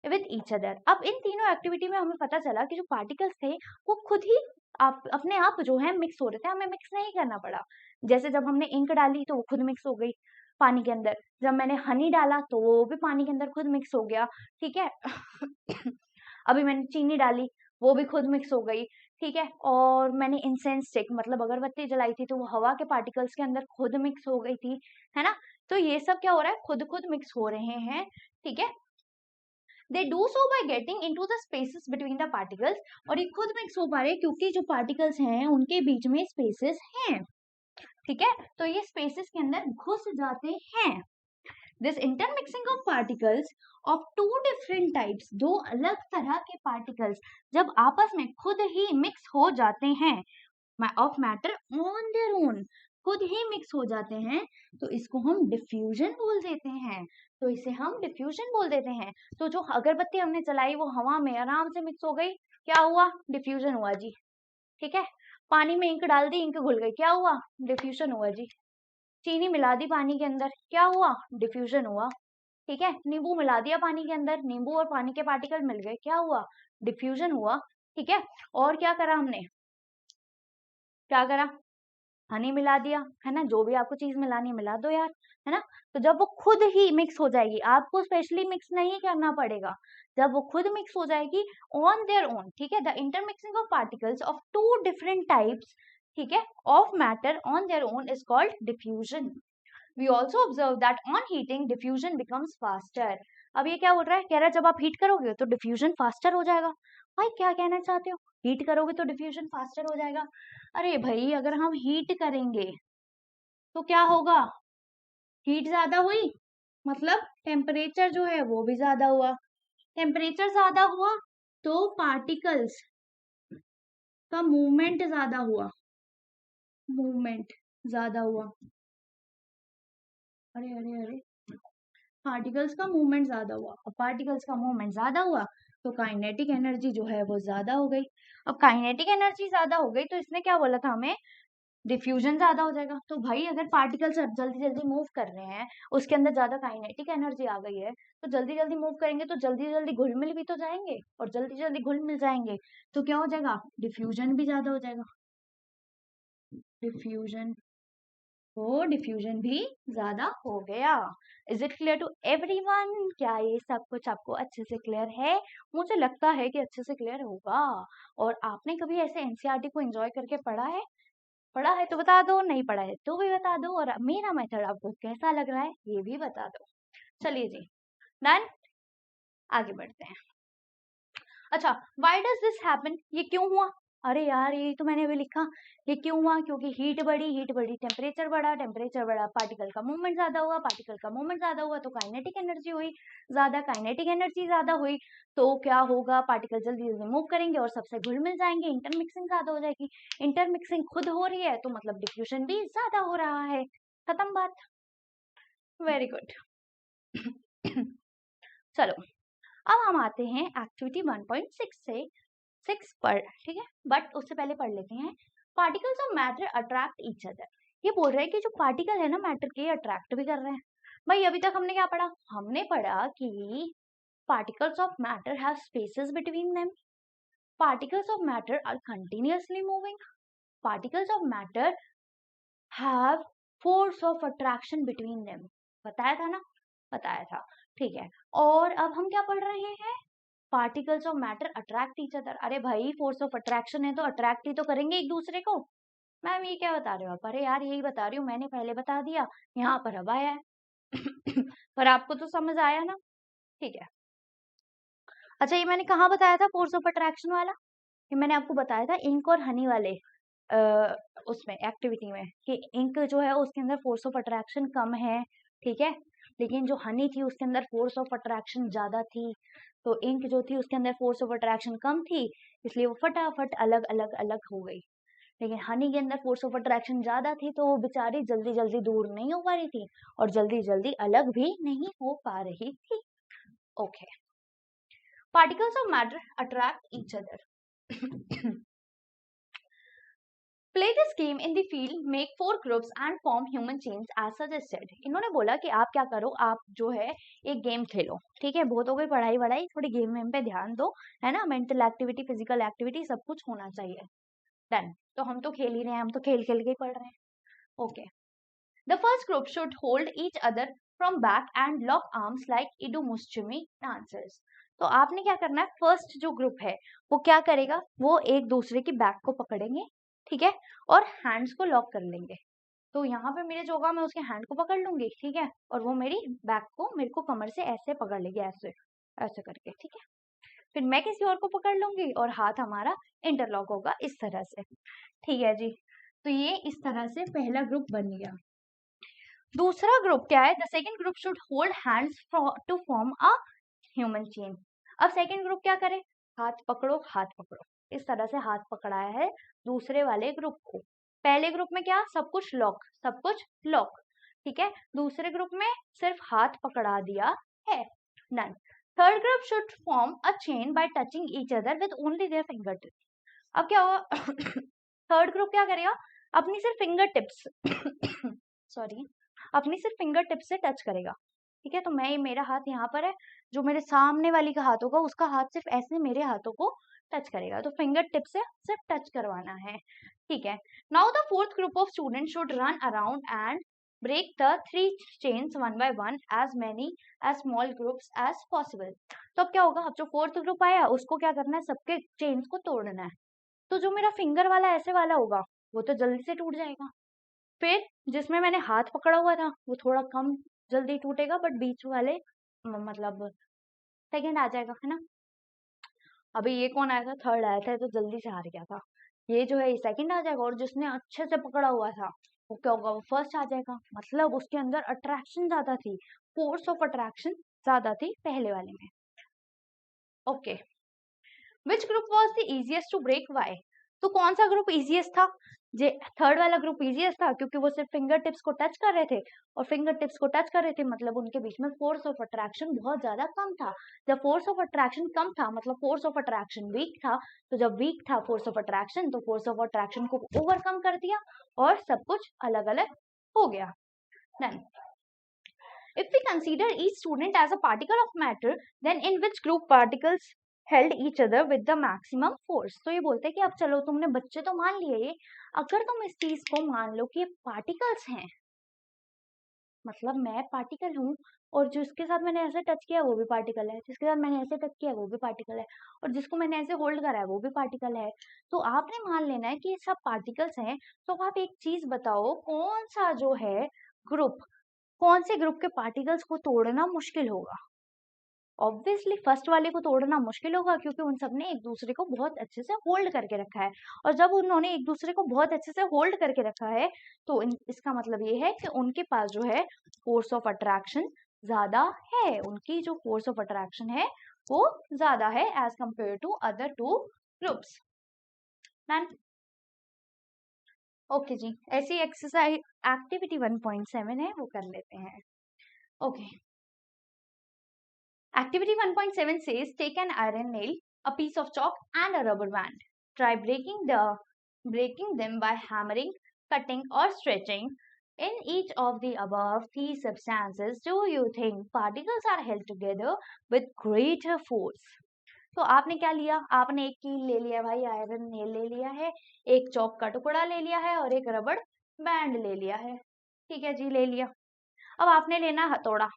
with each other। अब इन तीनों एक्टिविटी में हमें पता चला कि जो पार्टिकल्स थे वो खुद ही अपने आप जो है मिक्स हो रहे थे, हमें मिक्स नहीं करना पड़ा। जैसे जब हमने इंक डाली तो वो खुद मिक्स हो गई पानी के अंदर, जब मैंने हनी डाला तो वो भी पानी के अंदर खुद मिक्स हो गया। ठीक है अभी मैंने चीनी डाली वो भी खुद मिक्स हो गई। ठीक है, और मैंने इंसेंस स्टिक मतलब अगरबत्ती जलाई थी तो वो हवा के पार्टिकल्स के अंदर खुद मिक्स हो गई थी, है ना। तो ये सब क्या हो रहा है, खुद खुद मिक्स हो रहे हैं। ठीक है, they do so by getting into the spaces between the particles। और ये खुद मिक्स हो पा रहे हैं क्योंकि जो पार्टिकल्स हैं उनके बीच में स्पेसेस हैं। ठीक है, तो ये स्पेसेस के अंदर घुस जाते हैं। This intermixing of particles of two different types, दो अलग तरह के पार्टिकल्स जब आपस में खुद ही मिक्स हो जाते हैं of matter on their own, खुद ही मिक्स हो जाते हैं, तो इसको हम डिफ्यूजन बोल देते हैं। तो इसे हम डिफ्यूजन बोल देते हैं। तो जो अगरबत्ती हमने चलाई वो हवा में आराम से मिक्स हो गई, क्या हुआ? डिफ्यूजन हुआ जी। ठीक है, पानी में इंक डाल दी, इंक घुल गई, क्या हुआ? डिफ्यूजन हुआ जी। चीनी मिला दी पानी के अंदर, क्या हुआ? डिफ्यूजन हुआ। ठीक है, नींबू मिला दिया पानी के अंदर, नींबू और पानी के पार्टिकल मिल गए, क्या हुआ? डिफ्यूजन हुआ। ठीक है, और क्या करा हमने? क्या करा? हनी मिला दिया, है ना। जो भी आपको चीज मिलानी मिला दो यार, है ना। तो जब वो खुद ही मिक्स हो जाएगी, आपको स्पेशली मिक्स नहीं करना पड़ेगा, जब वो खुद मिक्स हो जाएगी ऑन देयर ओन। ठीक है, the intermixing of particles of two different types, ठीक है, of matter on their own is called diffusion. We also observe that on heating diffusion becomes faster. अब ये क्या बोल रहा है? कह रहा है जब आप हीट करोगे तो डिफ्यूजन फास्टर हो जाएगा। भाई क्या कहना चाहते हो? हीट करोगे तो डिफ्यूजन फास्टर हो जाएगा? अरे भाई अगर हम हीट करेंगे तो क्या होगा? हीट ज्यादा हुई मतलब टेम्परेचर जो है वो भी ज्यादा हुआ। टेम्परेचर ज्यादा हुआ तो पार्टिकल्स का मूवमेंट ज्यादा हुआ, मूवमेंट ज्यादा हुआ। अरे अरे अरे, पार्टिकल्स का मूवमेंट ज्यादा हुआ। अब पार्टिकल्स का मूवमेंट ज्यादा हुआ तो काइनेटिक एनर्जी जो है वो ज्यादा हो गई। अब काइनेटिक एनर्जी ज्यादा हो गई तो इसने क्या बोला था हमें? डिफ्यूजन ज्यादा हो जाएगा। तो भाई अगर पार्टिकल्स जल्दी जल्दी मूव कर रहे हैं, उसके अंदर ज्यादा काइनेटिक एनर्जी आ गई है, तो जल्दी जल्दी मूव करेंगे तो जल्दी जल्दी घुल मिल भी तो जाएंगे, और जल्दी जल्दी घुल मिल जाएंगे तो क्या हो जाएगा? डिफ्यूजन भी ज्यादा हो जाएगा। डिफ्यूजन, तो डिफ्यूजन भी ज्यादा हो गया। Is it clear to everyone? क्या ये सब कुछ आपको अच्छे से क्लियर है? मुझे लगता है कि अच्छे से क्लियर होगा। और आपने कभी ऐसे एनसीईआरटी को एंजॉय करके पढ़ा है? पढ़ा है तो बता दो, नहीं पढ़ा है तो भी बता दो, और मेरा मेथड आपको कैसा लग रहा है ये भी बता दो। चलिए जी, डन। आगे बढ़ते हैं। अच्छा, व्हाई डज दिस हैपन? ये क्यों हुआ? अरे यार ये तो मैंने अभी लिखा, ये क्यों हुआ? क्योंकि हीट बढ़ी, टेम्परेचर बढ़ा, पार्टिकल का मूवमेंट ज्यादा हुआ, पार्टिकल का मूवमेंट ज्यादा हुआ तो काइनेटिक एनर्जी हुई ज्यादा, काइनेटिक एनर्जी ज्यादा हुई तो क्या होगा? पार्टिकल जल्दी जल्दी मूव करेंगे और सबसे घुल मिल जाएंगे, इंटरमिक्सिंग ज्यादा हो जाएगी। इंटरमिक्सिंग खुद हो रही है तो मतलब डिफ्यूजन भी ज्यादा हो रहा है। खत्म बात। Very good. चलो अब हम आते हैं एक्टिविटी 1.6 से 6 पर, ठीक है। बट उससे पहले पढ़ लेते हैं particles of matter attract each other. ये बोल रहे हैं कि जो पार्टिकल है ना मैटर के, अट्रैक्ट भी कर रहे हैं। भाई अभी तक हमने क्या पढ़ा? हमने पढ़ा कि particles of matter have spaces between them, particles of matter are continuously moving, particles of matter have force of attraction between them। बताया था ना? बताया था, ठीक है। और अब हम क्या पढ़ रहे हैं? Particles of matter attract each other. अरे भाई फोर्स ऑफ अट्रैक्शन है तो अट्रैक्ट ही तो करेंगे एक दूसरे को। मैम ये क्या बता रहे हो आप? अरे यार यही बता रही हूँ, मैंने पहले बता दिया, यहाँ पर अब आया है। पर आपको तो समझ आया ना? ठीक है। अच्छा ये मैंने कहाँ बताया था फोर्स ऑफ अट्रैक्शन वाला? ये मैंने आपको बताया था इंक और हनी वाले उसमें एक्टिविटी में, कि इंक जो है उसके अंदर फोर्स ऑफ अट्रैक्शन कम है, ठीक है, लेकिन जो हनी थी उसके अंदर फोर्स ऑफ अट्रैक्शन ज्यादा थी। तो इंक जो थी उसके अंदर फोर्स ऑफ अट्रैक्शन कम थी, इसलिए वो फटाफट अलग अलग अलग हो गई। लेकिन हनी के अंदर फोर्स ऑफ अट्रैक्शन ज्यादा थी तो वो बेचारी जल्दी जल्दी दूर नहीं हो पा रही थी और जल्दी जल्दी अलग भी नहीं हो पा रही थी। Okay, particles of matter attract each other. Play this game in the field, make 4 groups and form human chains as suggested। इन्होंने बोला कि आप क्या करो, आप जो है एक गेम खेलो, ठीक है। बहुत हो गई पढ़ाई वढ़ाई, थोड़ी गेम वेम पे ध्यान दो, है ना। मेंटल एक्टिविटी, फिजिकल एक्टिविटी सब कुछ होना चाहिए। डन। तो हम तो खेल ही रहे हैं, हम तो खेल खेल के ही पढ़ रहे हैं। Okay, the first group should hold each other from back and lock arms like इडुमुश्चिमी डांसर्स। तो आपने क्या करना है, फर्स्ट जो ग्रुप है वो क्या करेगा, वो एक दूसरे की बैक को पकड़ेंगे, ठीक है, और हैंड्स को लॉक कर लेंगे। तो यहाँ पे मेरे जो होगा, मैं उसके हैंड को पकड़ लूंगी, ठीक है, और वो मेरी बैक को, मेरे को कमर से ऐसे पकड़ लेगी, ऐसे ऐसे करके, ठीक है। फिर मैं किसी और को पकड़ लूंगी और हाथ हमारा इंटरलॉक होगा इस तरह से, ठीक है जी। तो ये इस तरह से पहला ग्रुप बन गया। दूसरा ग्रुप क्या है? The second group should hold hands to form a human chain. अब सेकेंड ग्रुप क्या करे? हाथ पकड़ो, हाथ पकड़ो, इस तरह से हाथ पकड़ाया है दूसरे वाले ग्रुप को। पहले ग्रुप में क्या, सब कुछ लॉक, सब कुछ लॉक, ठीक है। दूसरे ग्रुप में सिर्फ हाथ पकड़ा दिया है। Done. Third group should form a chain by touching each other with only their finger tips. अब क्या होगा? थर्ड ग्रुप क्या करेगा? अपनी सिर्फ फिंगर टिप्स सॉरी, अपनी सिर्फ फिंगर टिप्स से टच करेगा, ठीक है। तो मैं, मेरा हाथ यहाँ पर है, जो मेरे सामने वाली का हाथ होगा उसका हाथ सिर्फ ऐसे मेरे हाथों को टच करेगा, तो फिंगर टिप से सिर्फ टच करवाना है, ठीक है। Now the fourth group of student should run around and break the 3 chains one by one as many as small groups as possible. तो अब क्या होगा, अब जो फोर्थ ग्रुप आया उसको क्या करना है, सबके चेन्स को तोड़ना है। तो जो मेरा फिंगर वाला ऐसे वाला होगा वो तो जल्दी से टूट जाएगा। फिर जिसमें मैंने हाथ पकड़ा हुआ था वो थोड़ा कम जल्दी टूटेगा, बट बीच वाले मतलब सेकंड आ जाएगा, है ना। अभी ये कौन आया था? थर्ड आया था, तो जल्दी से हार गया था। ये जो है सेकंड आ जाएगा, और जिसने अच्छे से पकड़ा हुआ था वो क्या होगा, वो फर्स्ट आ जाएगा। मतलब उसके अंदर अट्रैक्शन ज्यादा थी, फोर्स ऑफ अट्रैक्शन ज्यादा थी पहले वाले में। Okay, which group was the easiest to break, why? तो कौन सा ग्रुप इजिएस्ट था? जे थर्ड वाला ग्रुप इजिएस्ट था, क्योंकि वो सिर्फ फिंगर टिप्स को टच कर रहे थे, और फिंगर टिप्स को टच कर रहे थे मतलब उनके बीच में फोर्स ऑफ अट्रैक्शन बहुत ज्यादा कम था। जब फोर्स ऑफ अट्रैक्शन कम था मतलब फोर्स ऑफ अट्रैक्शन वीक था, तो जब वीक था फोर्स ऑफ अट्रैक्शन, तो फोर्स ऑफ अट्रैक्शन को ओवरकम कर दिया और सब कुछ अलग अलग हो गया। Then if we consider each student as a particle of matter, then in which group particles held each other with the maximum force? तो ये बोलते हैं कि अब चलो तुमने बच्चे तो मान लिए ये, अगर तुम इस चीज को मान लो कि ये पार्टिकल्स हैं, मतलब मैं पार्टिकल हूँ और जिसके साथ मैंने ऐसे टच किया वो भी पार्टिकल है, जिसके साथ मैंने ऐसे टच किया वो भी पार्टिकल है, और जिसको मैंने ऐसे होल्ड करा है वो भी पार्टिकल है। तो आपने मान लेना है कि ये सब पार्टिकल्स हैं। तो आप एक चीज बताओ, कौन सा जो है ग्रुप, कौन से ग्रुप के पार्टिकल्स को तोड़ना मुश्किल होगा? ऑब्वियसली फर्स्ट वाले को तोड़ना मुश्किल होगा क्योंकि उन सब ने एक दूसरे को बहुत अच्छे से होल्ड करके रखा है, और जब उन्होंने एक दूसरे को बहुत अच्छे से होल्ड करके रखा है तो इसका मतलब ये है कि उनके पास जो है फोर्स ऑफ अट्रैक्शन ज्यादा है, उनकी जो फोर्स ऑफ अट्रैक्शन है वो ज्यादा है as compare to other two groups. Okay जी, ऐसी एक्सरसाइज एक्टिविटी 1.7 है वो कर लेते हैं। Okay, activity 1.7 says take an iron nail, a piece of chalk and a rubber band. Try breaking them by hammering, cutting or stretching. In each of the above three substances, do you think particles are held together with greater force? तो आपने क्या लिया, आपने एक कील ले लिया भाई, आयरन नेल ले लिया है, एक चौक का टुकड़ा ले लिया है और एक रबड़ बैंड ले लिया है। ठीक है जी, ले लिया। अब आपने लेना हथौड़ा।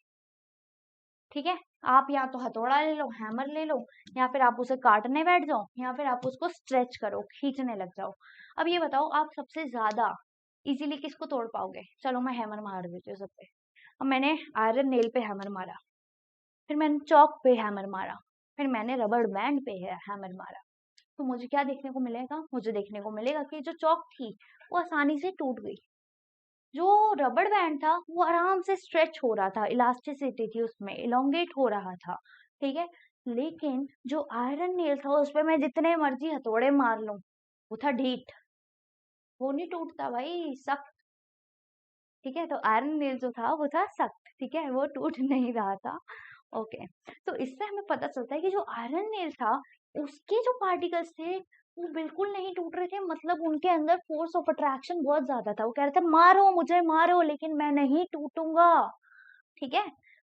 ठीक है, आप या तो हथौड़ा ले लो, हैमर ले लो, या फिर आप उसे काटने बैठ जाओ, या फिर आप उसको स्ट्रेच करो, खींचने लग जाओ। अब ये बताओ आप सबसे ज्यादा इजीली किसको तोड़ पाओगे? चलो मैं हैमर मार देती हूँ सब पे। अब मैंने आयरन नेल पे हैमर मारा, फिर मैंने चौक पे हैमर मारा, फिर मैंने रबड़ बैंड पे हैमर मारा, तो मुझे क्या देखने को मिलेगा? मुझे देखने को मिलेगा कि जो चौक थी वो आसानी से टूट गई, जो रबड़ बैंड था वो आराम से स्ट्रेच हो रहा था, इलास्टिसिटी थी उसमें, इलोंगेट हो रहा था। ठीक है, लेकिन जो आयरन नेल था उस पर मैं जितने मर्जी हथौड़े मार लूं वो था ढीठ, वो नहीं टूटता भाई, सख्त। ठीक है, तो आयरन नेल जो था वो था सख्त, ठीक है, वो टूट नहीं रहा था। ओके, तो इससे हमें पता चलता है कि जो आयरन नेल था उसके जो पार्टिकल्स थे वो बिल्कुल नहीं टूट रहे थे, मतलब उनके अंदर फोर्स ऑफ अट्रैक्शन बहुत ज्यादा था। वो कह रहे थे मारो मुझे मारो लेकिन मैं नहीं टूटूंगा। ठीक है,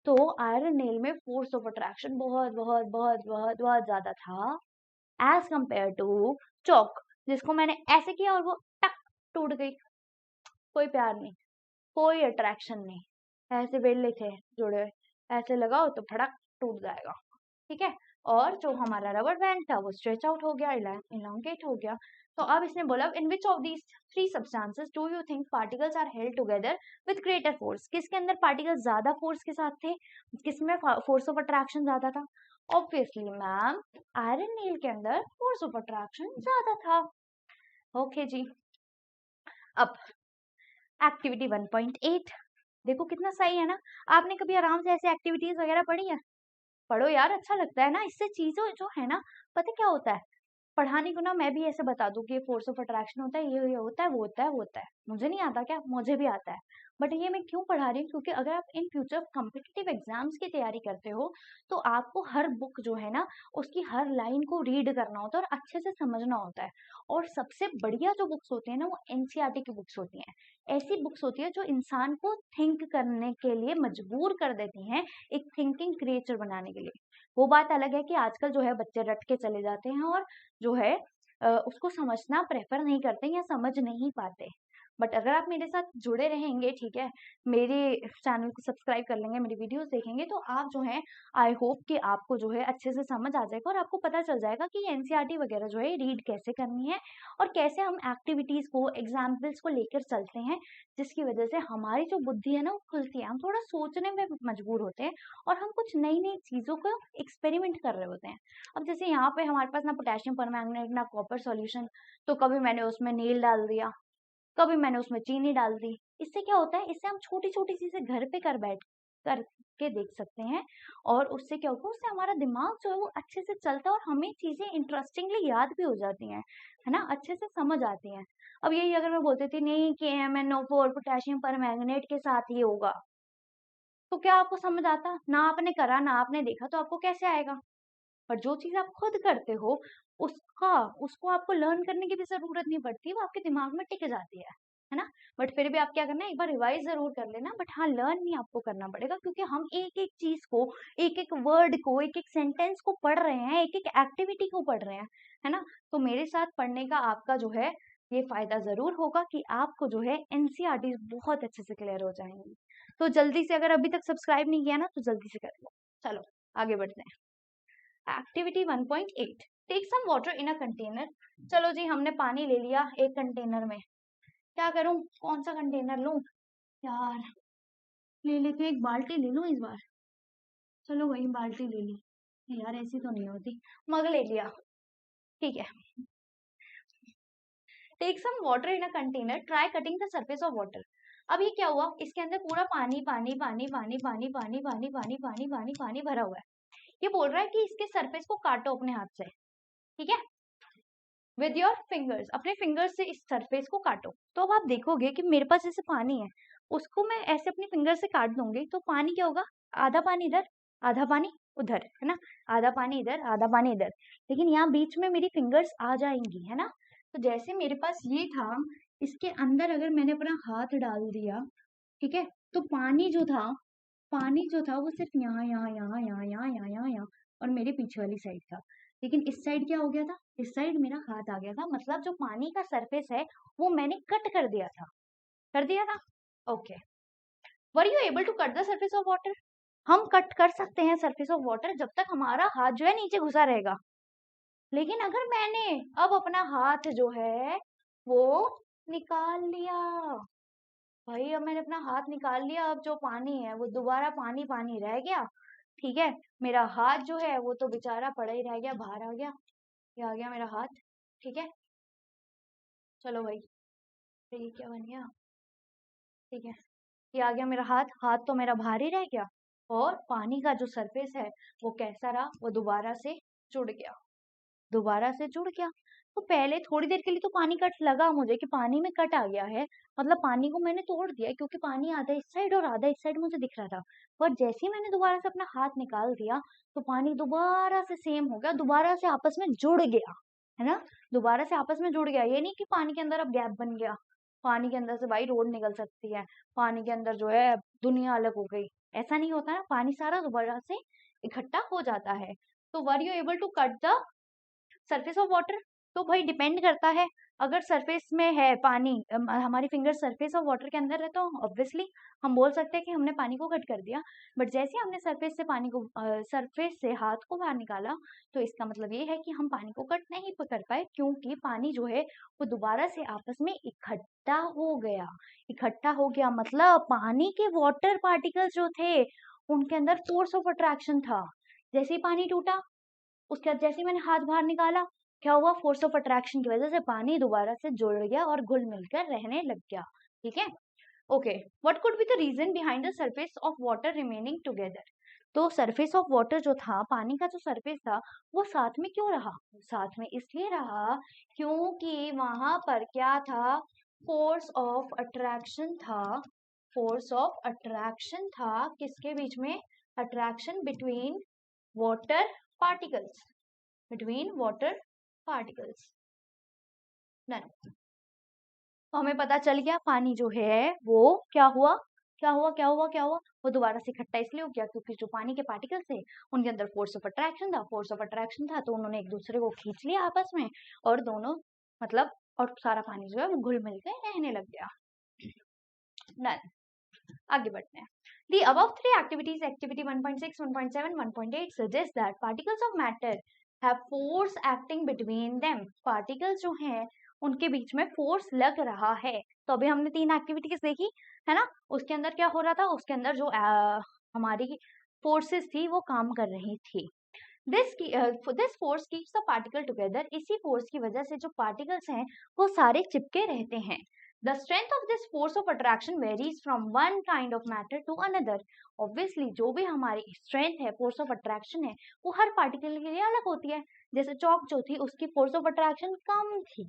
तो आयरन नेल में फोर्स ऑफ अट्रैक्शन बहुत बहुत बहुत बहुत बहुत ज्यादा था एज कंपेयर टू चौक, जिसको मैंने ऐसे किया और वो टक टूट गई, कोई प्यार नहीं, कोई अट्रैक्शन नहीं, ऐसे बेले थे जुड़े हुए, ऐसे लगाओ तो फड़क टूट जाएगा। ठीक है, और जो हमारा रबर बैंड था वो स्ट्रेच आउट हो गया, इलांगेट हो गया। तो अब इसने बोला in which of these three substances do you think particles are held together with greater force? किसके अंदर पार्टिकल्स ज्यादा फोर्स के साथ थे, किसमें फोर्स ऑफ अट्रैक्शन ज्यादा था? ऑब्वियसली मैम, आयरन नेल के अंदर फोर्स ऑफ अट्रैक्शन ज्यादा था। ओके जी, अब एक्टिविटी 1.8 देखो कितना सही है ना। आपने कभी आराम से ऐसे एक्टिविटीज वगैरह पढ़ी है? पढ़ो यार, अच्छा लगता है ना, इससे चीजों जो है ना, पता क्या होता है, पढ़ाने को ना मैं भी ऐसे बता दूं कि फोर्स ऑफ अट्रैक्शन होता है, ये होता है, वो होता है, वो होता है, मुझे नहीं आता क्या? मुझे भी आता है। बट ये मैं क्यों पढ़ा रही हूँ? क्योंकि अगर आप इन फ्यूचर कॉम्पिटिटिव एग्जाम्स की तैयारी करते हो तो आपको हर बुक जो है ना उसकी हर लाइन को रीड करना होता है और अच्छे से समझना होता है। और सबसे बढ़िया जो बुक्स होती है ना वो एनसीईआरटी की बुक्स होती हैं। ऐसी बुक्स होती है जो इंसान को थिंक करने के लिए मजबूर कर देती हैं, एक थिंकिंग क्रिएचर बनाने के लिए। वो बात अलग है कि आजकल जो है बच्चे रट के चले जाते हैं और जो है उसको समझना प्रेफर नहीं करते या समझ नहीं पाते। बट अगर आप मेरे साथ जुड़े रहेंगे, ठीक है, मेरे चैनल को सब्सक्राइब कर लेंगे, मेरी वीडियोस देखेंगे, तो आप जो है आई होप कि आपको जो है अच्छे से समझ आ जाएगा और आपको पता चल जाएगा कि एनसीईआरटी वगैरह जो है रीड कैसे करनी है और कैसे हम एक्टिविटीज को, एग्जाम्पल्स को लेकर चलते हैं, जिसकी वजह से हमारी जो बुद्धि है ना वो खुलती है, हम थोड़ा सोचने में मजबूर होते हैं और हम कुछ नई नई चीजों को एक्सपेरिमेंट कर रहे होते हैं। अब जैसे यहाँ पे हमारे पास ना पोटेशियम परमैंगनेट ना कॉपर सॉल्यूशन, तो कभी मैंने उसमें नील डाल दिया, कभी मैंने उसमें चीनी डाल दी। इससे क्या होता है, इससे हम छोटी छोटी चीजें घर पे कर बैठ करके देख सकते हैं और उससे क्या होगा, उससे हमारा दिमाग जो है वो अच्छे से चलता है और हमें चीजें इंटरेस्टिंगली याद भी हो जाती हैं, है ना, अच्छे से समझ आती हैं। अब यही अगर मैं बोलती थी नहीं कि MnO4 पोटेशियम परमैंगनेट के साथ ही होगा, तो क्या आपको समझ आता? ना आपने करा ना आपने देखा तो आपको कैसे आएगा? पर जो चीज आप खुद करते हो उसका उसको आपको लर्न करने की भी जरूरत नहीं पड़ती, वो आपके दिमाग में टिक जाती है ना। बट फिर भी आप क्या करना, एक बार रिवाइज जरूर कर लेना, बट हाँ लर्न नहीं आपको करना पड़ेगा, क्योंकि हम एक एक चीज को, एक एक वर्ड को, एक एक सेंटेंस को पढ़ रहे हैं, एक एक एक्टिविटी को पढ़ रहे हैं, है ना। तो मेरे साथ पढ़ने का आपका जो है ये फायदा जरूर होगा कि आपको जो है एनसीईआरटी बहुत अच्छे से क्लियर हो जाएंगी। तो जल्दी से, अगर अभी तक सब्सक्राइब नहीं किया ना तो जल्दी से कर लो। चलो आगे बढ़ते हैं। Activity 1.8 take some water in a container. चलो जी, हमने पानी ले लिया एक कंटेनर में। क्या करूं, कौन सा कंटेनर लूं यार? ले लेके एक बाल्टी ले लूं इस बार। चलो वही बाल्टी ले ली यार, ऐसी तो नहीं होती, मग ले लिया, ठीक है। Take some water in a container, try cutting the surface of water. अब ये क्या हुआ, इसके अंदर पूरा पानी पानी पानी पानी पानी पानी पानी पानी पानी पानी पानी भरा हुआ है। ये बोल रहा है कि इसके सरफेस को काटो अपने हाथ से, ठीक है, विद योर फिंगर्स, अपने फिंगर्स से इस सरफेस को काटो। तो अब आप देखोगे कि मेरे पास जैसे पानी है, उसको मैं ऐसे अपने फिंगर से काट दूंगी तो पानी क्या होगा, आधा पानी इधर आधा पानी उधर, है ना, आधा पानी इधर आधा पानी इधर, लेकिन यहाँ बीच में मेरी फिंगर्स आ जाएंगी, है ना। तो जैसे मेरे पास ये था, इसके अंदर अगर मैंने अपना हाथ डाल दिया, ठीक है, तो पानी जो था वो सिर्फ यहाँ यहाँ यहाँ यहाँ यहाँ यहाँ यहाँ यहाँ और मेरे पीछे वाली साइड था। लेकिन इस साइड क्या हो गया था, इस साइड मेरा हाथ आ गया था, मतलब जो पानी का सरफेस है वो मैंने कट कर दिया था, कर दिया था। Okay, were you able to cut the surface of water. हम कट कर सकते हैं सरफेस ऑफ वाटर जब तक हमारा हाथ जो है नीचे घुसा रहेगा। लेकिन अगर मैंने अब अपना हाथ जो है वो निकाल लिया, भाई अब मैंने अपना हाथ निकाल लिया, अब जो पानी है वो दोबारा पानी पानी रह गया, ठीक है। मेरा हाथ जो है वो तो बेचारा पड़ा ही रह गया, बाहर आ गया, ये आ गया मेरा हाथ, ठीक है। चलो भाई, तो ये क्या बन गया, ठीक है, ये आ गया मेरा हाथ, हाथ तो मेरा बाहर ही रह गया, और पानी का जो सरफेस है वो कैसा रहा, वो दोबारा से जुड़ गया, दोबारा से जुड़ गया। तो पहले थोड़ी देर के लिए तो पानी कट लगा मुझे कि पानी में कट आ गया है, मतलब पानी को मैंने तोड़ दिया, क्योंकि पानी आधा इस साइड और आधा इस साइड मुझे दिख रहा था। पर जैसे ही मैंने दोबारा से अपना हाथ निकाल दिया तो पानी दोबारा से सेम हो गया, दोबारा से आपस में जुड़ गया, है ना, दोबारा से आपस में जुड़ गया। ये नहीं कि पानी के अंदर अब गैप बन गया, पानी के अंदर से भाई रोड निकल सकती है, पानी के अंदर जो है दुनिया अलग हो गई, ऐसा नहीं होता ना, पानी सारा दोबारा से इकट्ठा हो जाता है। तो were you able to cut the surface of water, तो भाई डिपेंड करता है, अगर सरफेस में है पानी, हमारी फिंगर सरफेस ऑफ वाटर के अंदर है, तो ऑब्वियसली हम बोल सकते हैं कि हमने पानी को कट कर दिया। बट जैसे हमने सरफेस से पानी को सरफेस से हाथ को बाहर निकाला, तो इसका मतलब ये है कि हम पानी को कट नहीं कर पाए, क्योंकि पानी जो है वो दोबारा से आपस में इकट्ठा हो गया, इकट्ठा हो गया, मतलब पानी के वाटर पार्टिकल्स जो थे उनके अंदर फोर्स ऑफ अट्रैक्शन था। जैसे ही पानी टूटा, उसके बाद जैसे ही मैंने हाथ बाहर निकाला, क्या हुआ, फोर्स ऑफ अट्रैक्शन की वजह से पानी दोबारा से जुड़ गया और घुल मिलकर रहने लग गया, ठीक है। Okay, what could be the reason behind the surface of water remaining together. तो सरफेस ऑफ वाटर जो था, पानी का जो सरफेस था, वो साथ में क्यों रहा, साथ में इसलिए रहा क्योंकि वहां पर क्या था, फोर्स ऑफ अट्रैक्शन था, फोर्स ऑफ अट्रैक्शन था, किसके बीच में, attraction between water particles, between water particles, done. तो हमें पता चल गया पानी जो है वो क्या हुआ, क्या हुआ क्या हुआ क्या हुआ, वो दोबारा से इकट्ठा इसलिए हो गया क्योंकि जो पानी के पार्टिकल्स थे उनके अंदर फोर्स ऑफ अट्रैक्शन था, फोर्स ऑफ अट्रैक्शन था तो उन्होंने एक दूसरे को खींच लिया आपस में, और दोनों मतलब, और सारा पानी जो है वो घुल मिल के रहने लग गया, डन। आगे बढ़ते हैं। The above three activities, activity 1.6, 1.7, 1.8, suggest that particles of matter have force acting between them. Particles जो हैं उनके बीच में फोर्स लग रहा है। तो अभी हमने 3 एक्टिविटीज देखी, है ना, उसके अंदर क्या हो रहा था, उसके अंदर जो हमारी फोर्सेस थी वो काम कर रही थी। This force keeps the particle together, इसी फोर्स की वजह से जो पार्टिकल्स हैं वो सारे चिपके रहते हैं। The strength of this force of attraction varies from one kind of matter to another. Obviously, जो भी हमारी strength है, force of attraction है, वो हर particle के लिए अलग होती है। जैसे चौक जो थी उसकी force of attraction कम थी,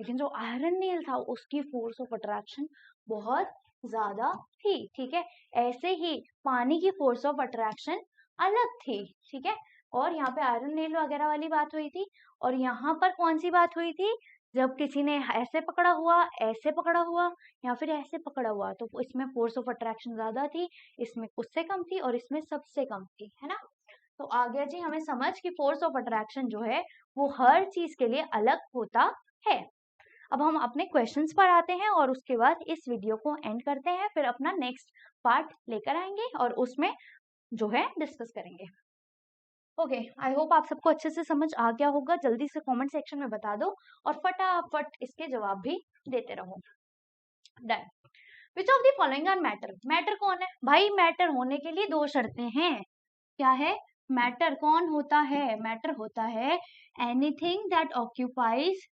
लेकिन जो आयरन नेल था उसकी force of attraction बहुत ज्यादा थी, ठीक है। ऐसे ही पानी की force of attraction अलग थी, ठीक है। और यहाँ पे आयरन नेल वगैरह वाली बात हुई थी, और यहाँ पर कौन सी बात हुई थी, जब किसी ने ऐसे पकड़ा हुआ, ऐसे पकड़ा हुआ, या फिर ऐसे पकड़ा हुआ, तो इसमें फोर्स ऑफ अट्रैक्शन ज्यादा थी, इसमें उससे कम थी, और इसमें सबसे कम थी, है ना। तो आ गया जी हमें समझ कि फोर्स ऑफ अट्रैक्शन जो है वो हर चीज के लिए अलग होता है। अब हम अपने क्वेश्चंस पर आते हैं और उसके बाद इस वीडियो को एंड करते हैं, फिर अपना नेक्स्ट पार्ट लेकर आएंगे और उसमें जो है डिस्कस करेंगे। ओके, आई होप आप सबको अच्छे से समझ आ गया होगा। जल्दी से कमेंट सेक्शन में बता दो और फटाफट इसके जवाब भी देते रहो, done. Which of the following are matter, matter कौन है भाई, मैटर होने के लिए 2 शर्तें हैं, क्या है? मैटर। कौन होता है? मैटर होता है एनीथिंग दैट ऑक्यूपाइज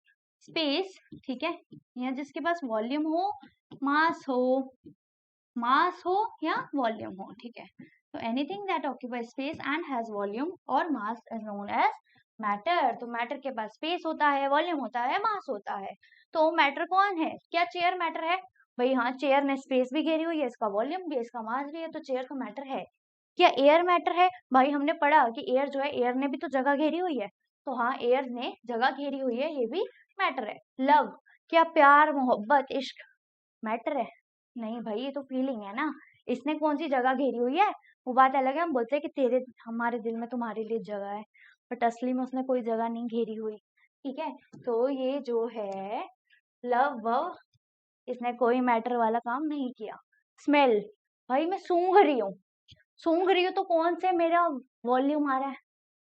स्पेस, ठीक है, या जिसके पास वॉल्यूम हो, मास हो या वॉल्यूम हो, ठीक है। तो anything that occupies space and has volume और mass is known as matter. तो मैटर के पास स्पेस होता है, वॉल्यूम होता है, मास होता है। तो मैटर कौन है? क्या चेयर मैटर है? भाई हाँ, चेयर ने स्पेस भी घेरी हुई है, इसका वॉल्यूम भी, इसका मास भी है, तो चेयर तो मैटर है। क्या एयर मैटर है? भाई हमने पढ़ा कि एयर जो है, एयर ने भी तो जगह घेरी हुई है, तो हाँ, एयर ने जगह घेरी हुई है, ये भी मैटर है। लव, क्या प्यार, मोहब्बत, इश्क मैटर है? नहीं भाई, ये तो फीलिंग है ना, इसने कौन सी जगह घेरी हुई है? वो बात अलग है, हम बोलते हैं कि तेरे हमारे दिल में तुम्हारे लिए जगह है, बट असली में उसने कोई जगह नहीं घेरी हुई, ठीक है। तो ये जो है लव वव, इसने कोई मैटर वाला काम नहीं किया। स्मेल, भाई मैं सूंघ रही हूँ तो कौन से मेरा वॉल्यूम आ रहा है,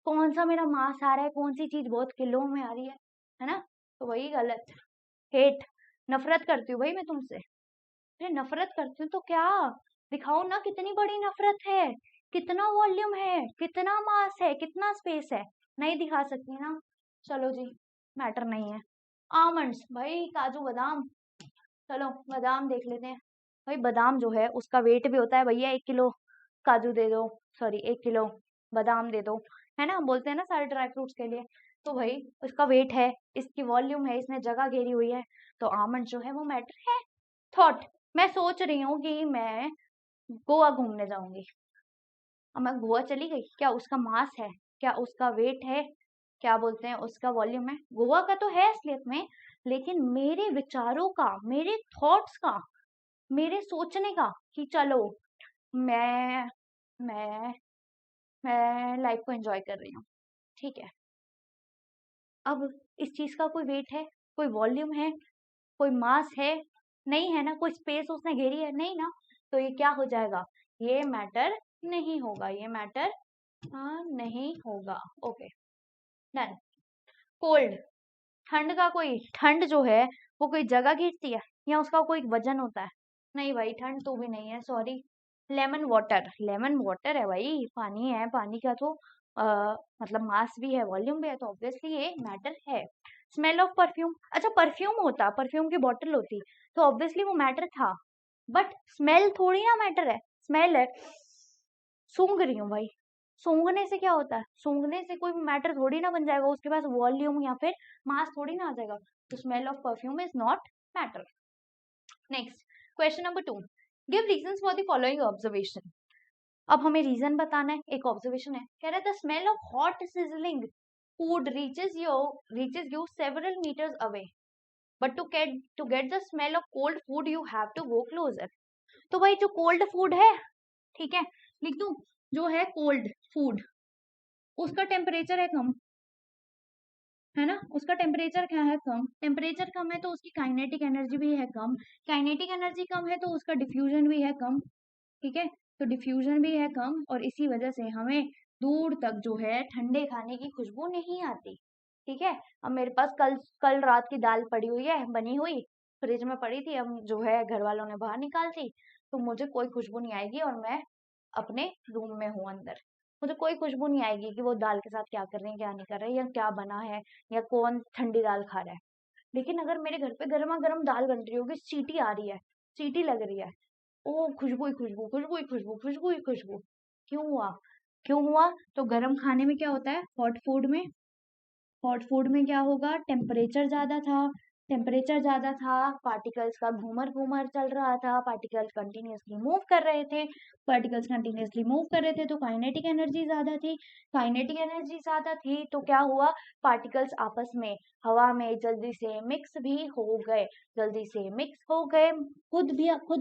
कौन सा मेरा मास आ रहा है, कौन सी चीज बहुत किलो में आ रही है ना? तो वही गलत। हेट, नफरत करती हूँ भाई मैं तुमसे। अरे नफरत करती हूँ तो क्या, दिखाओ ना कितनी बड़ी नफरत है, कितना वॉल्यूम है, कितना मास है, कितना स्पेस है। नहीं दिखा सकती ना, चलो जी, मैटर नहीं है। आमंड्स, भाई काजू बादाम, चलो बादाम देख लेते हैं। भाई बादाम जो है उसका वेट भी होता है, भैया 1 किलो काजू दे दो, सॉरी 1 किलो बादाम दे दो, है ना, बोलते हैं ना सारे ड्राई फ्रूट्स के लिए। तो भाई उसका वेट है, इसकी वॉल्यूम है, इसने जगह घेरी हुई है, तो आमंड जो है वो मैटर है। थॉट, मैं सोच रही हूँ कि मैं गोवा घूमने जाऊंगी। अब मैं गोवा चली गई, क्या उसका मास है, क्या उसका वेट है, क्या बोलते हैं उसका वॉल्यूम है? गोवा का तो है असलियत में, लेकिन मेरे विचारों का, मेरे थॉट्स का, मेरे सोचने का कि चलो मैं मैं मैं लाइफ को एंजॉय कर रही हूँ, ठीक है। अब इस चीज का कोई वेट है, कोई वॉल्यूम है, कोई मास है? नहीं है ना, कोई स्पेस उसने घेरी है? नहीं ना, तो ये क्या हो जाएगा? ये मैटर नहीं होगा, ये मैटर नहीं होगा। Okay, done. कोल्ड, ठंड का कोई, ठंड जो है वो कोई जगह खींचती है या उसका कोई वजन होता है? नहीं भाई, ठंड तो भी नहीं है, sorry. Lemon water, lemon water है भाई, पानी है, पानी का तो मतलब मास भी है, वॉल्यूम भी है, तो ऑब्वियसली ये मैटर है। स्मेल ऑफ परफ्यूम, अच्छा परफ्यूम होता, परफ्यूम की बोतल होती, तो ऑब्वियसली वो मैटर था, बट स्मेल थोड़ी ना मैटर है। स्मेल है, सूंघ रही हूँ भाई, सूंघने से क्या होता है? सूंघने से कोई मैटर थोड़ी ना बन जाएगा, उसके पास वॉल्यूम या फिर मास थोड़ी ना आ जाएगा, तो smell of perfume is not matter. Next, question number 2, give reasons for the following observation. अब हमें रीजन बताना है, एक ऑब्जर्वेशन है, कह रहा है the smell of hot sizzling food reaches you several metres away, but to get the smell of cold food you have to go closer. तो भाई जो कोल्ड फूड है, ठीक है, लिख दूं, जो है कोल्ड फूड, उसका टेम्परेचर है कम, है ना, उसका टेम्परेचर क्या है? कम। टेम्परेचर कम है तो उसकी काइनेटिक एनर्जी भी है कम, काइनेटिक एनर्जी कम है तो उसका डिफ्यूजन भी है कम, ठीक है, तो डिफ्यूजन भी है कम, और इसी वजह से हमें दूर तक जो है ठंडे खाने की खुशबू नहीं आती, ठीक है। अब मेरे पास कल कल रात की दाल पड़ी हुई है, बनी हुई, फ्रिज में पड़ी थी, अब जो है घर वालों ने बाहर निकाल दी, तो मुझे कोई खुशबू नहीं आएगी, और मैं अपने रूम में हूँ अंदर, मुझे कोई खुशबू नहीं आएगी कि वो दाल के साथ क्या कर रहे हैं, क्या नहीं कर रहे हैं, या क्या बना है, या कौन ठंडी दाल खा रहा है। लेकिन अगर मेरे घर पे गर्मा गर्म दाल बन रही होगी, सीटी आ रही है, सीटी लग रही है, ओ खुशबू ही खुशबू, खुशबू ही खुशबू, खुशबू ही खुशबू, क्यों हुआ? क्यों हुआ? तो गर्म खाने में क्या होता है? हॉट फूड में क्या होगा? टेम्परेचर ज्यादा था, टेम्परेचर ज्यादा था, पार्टिकल्स का घूमर घूमर चल रहा था, पार्टिकल्स कंटिन्यूअसली मूव कर रहे थे, पार्टिकल्स कंटिन्यूअसली मूव कर रहे थे, तो काइनेटिक एनर्जी ज्यादा थी, काइनेटिक एनर्जी ज्यादा थी, तो क्या हुआ? पार्टिकल्स आपस में हवा में जल्दी से मिक्स भी हो गए, जल्दी से मिक्स हो गए, खुद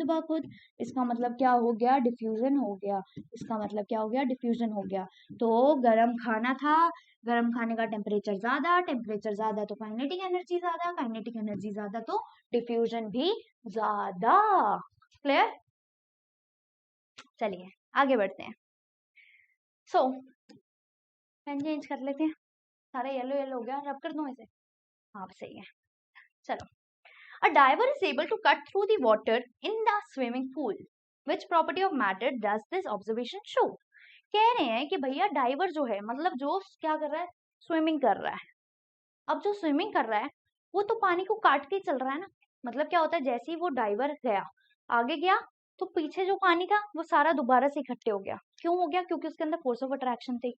ब खुद, इसका मतलब क्या हो गया? डिफ्यूजन हो गया, इसका मतलब क्या हो गया? डिफ्यूजन हो गया। तो गर्म खाना था, गर्म खाने का टेम्परेचर ज्यादा, टेम्परेचर ज्यादा तो काइनेटिक एनर्जी ज्यादा, काइनेटिक एनर्जी ज्यादा तो डिफ्यूजन भी ज्यादा। क्लियर? चलिए आगे बढ़ते हैं। सो पेन चेंज कर लेते हैं, सारा येलो येलो हो गया, रब कर दूं इसे? हाँ सही है, चलो। A diver is able to cut through the water in the swimming pool. Which property of matter does this observation show? कह रहे हैं कि भैया डाइवर जो है मतलब जो क्या कर रहा है, स्विमिंग कर रहा है। अब जो स्विमिंग कर रहा है वो तो पानी को काट के चल रहा है ना। मतलब क्या होता है, जैसे ही वो डाइवर गया आगे गया तो पीछे जो पानी था वो सारा दोबारा से इकट्ठे हो गया। क्यों हो गया? क्योंकि उसके अंदर फोर्स ऑफ अट्रैक्शन थी।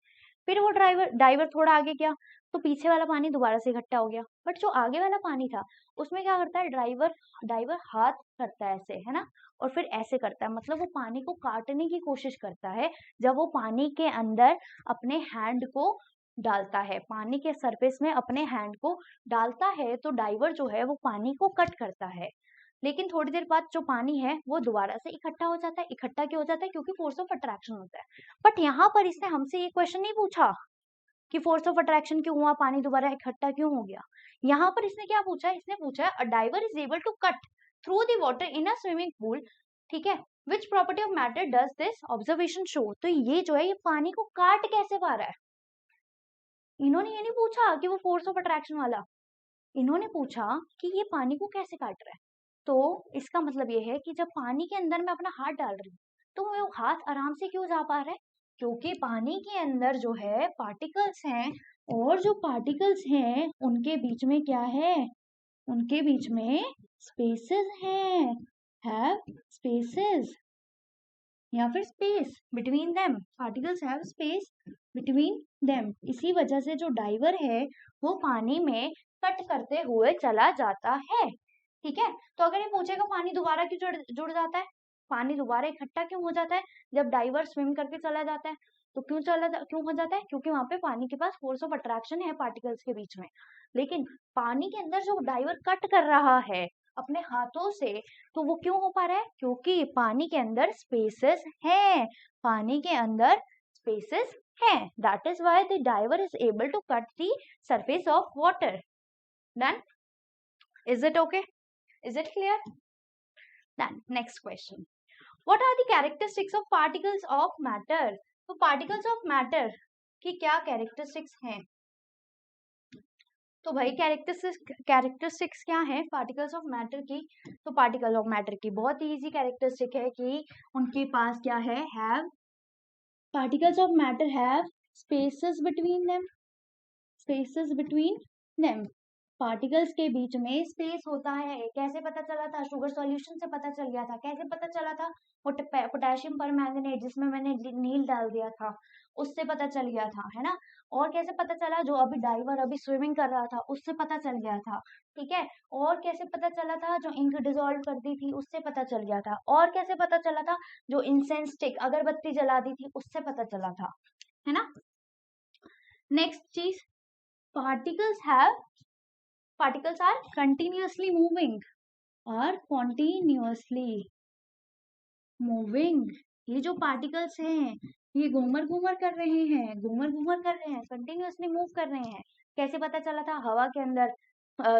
फिर वो डाइवर थोड़ा आगे गया तो पीछे वाला पानी दोबारा से इकट्ठा हो गया। बट जो आगे वाला पानी था उसमें क्या करता है, डाइवर डाइवर हाथ करता है ऐसे, है ना, और फिर ऐसे करता है, मतलब वो पानी को काटने की कोशिश करता है। जब वो पानी के अंदर अपने हैंड को डालता है, पानी के सरफेस में अपने हैंड को डालता है, तो डाइवर जो है वो पानी को कट करता है। लेकिन थोड़ी देर बाद जो पानी है वो दोबारा से इकट्ठा हो जाता है। इकट्ठा क्यों हो जाता है? क्योंकि फोर्स ऑफ अट्रैक्शन होता है। बट यहाँ पर इसने हमसे ये क्वेश्चन नहीं पूछा कि फोर्स ऑफ अट्रैक्शन क्यों हुआ, पानी दोबारा इकट्ठा क्यों हो गया। यहाँ पर इसने क्या पूछा है? इसने पूछा है a diver is able to cut through the water in a swimming pool, ठीक है, which property of matter does this observation show. तो ये जो है ये पानी को काट कैसे पा रहा है। इन्होंने ये नहीं पूछा कि वो फोर्स ऑफ अट्रैक्शन वाला, इन्होंने पूछा कि ये पानी को कैसे काट रहा है। तो इसका मतलब ये है कि जब पानी के अंदर मैं अपना हाथ डाल रही हूँ तो वो हाथ आराम से क्यों जा पा रहा है? क्योंकि पानी के अंदर जो है पार्टिकल्स हैं, और जो पार्टिकल्स हैं उनके बीच में क्या है, उनके बीच में स्पेसेस हैं, हैव स्पेसेस या फिर space between them, particles have space between them. इसी वजह से जो डाइवर है वो पानी में कट करते हुए चला जाता है, ठीक है। तो अगर ये पूछेगा पानी दोबारा क्यों जुड़ जाता है, पानी दोबारा इकट्ठा क्यों हो जाता है जब डाइवर स्विम करके चला जाता है, तो क्यों हो जाता है? क्योंकि वहां पे पानी के पास फोर्स ऑफ अट्रैक्शन है पार्टिकल्स के बीच में। लेकिन पानी के अंदर जो डाइवर कट कर रहा है अपने हाथों से, तो वो क्यों हो पा रहा है? क्योंकि पानी के अंदर स्पेसेस हैं, पानी के अंदर स्पेसेस हैं। That is why the diver is able to cut the surface of water. Done? Is it okay? Is it clear? Done. Next question, what are the characteristics of particles of matter. तो particles of matter की क्या characteristics हैं? तो भाई characteristics क्या है particles of matter की? तो पार्टिकल ऑफ मैटर की बहुत ही इजी कैरेक्टरिस्टिक है कि उनके पास क्या है, have, particles of matter have spaces between them, spaces between them, particles के बीच में स्पेस होता है। कैसे पता चला था? शुगर सॉल्यूशन से पता चल गया था। कैसे पता चला था? पोटेशियम परमैंगनेट जिसमें मैंने नील डाल दिया था उससे पता चल गया था, है ना। और कैसे पता चला? जो अभी डाइवर अभी स्विमिंग कर रहा था उससे पता चल गया था, ठीक है। और कैसे पता चला था? जो इंक डिजोल्व कर दी थी उससे पता चल गया था। और कैसे पता चला था? जो इंसेंस स्टिक अगरबत्ती जला दी थी उससे पता चला था, है ना। नेक्स्ट चीज, particles are continuously moving or continuously moving। ये जो पार्टिकल्स हैं ये घूमर घूमर कर रहे हैं, कंटिन्यूअसली मूव कर रहे हैं। कैसे पता चला था? हवा के अंदर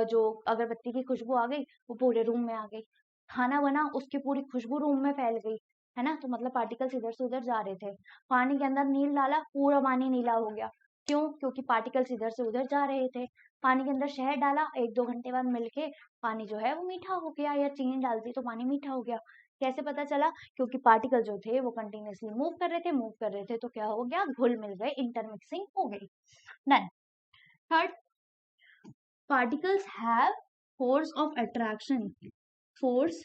जो अगरबत्ती की खुशबू आ गई वो पूरे रूम में आ गई, खाना बना उसकी पूरी खुशबू रूम में फैल गई, है ना। तो मतलब पार्टिकल्स इधर से उधर जा रहे थे। पानी के अंदर नील डाला, पूरा पानी नीला हो गया। क्यों? क्योंकि पार्टिकल्स इधर से उधर जा रहे थे। पानी के अंदर शहद डाला, 1-2 घंटे बाद मिलके पानी जो है वो मीठा हो गया, या चीनी डालती तो पानी मीठा हो गया। कैसे पता चला? क्योंकि पार्टिकल जो थे वो कंटिन्यूअसली मूव कर रहे थे तो क्या हो गया, घुल मिल गए, इंटरमिक्सिंग हो गई। Done. Third, particles have force of attraction, force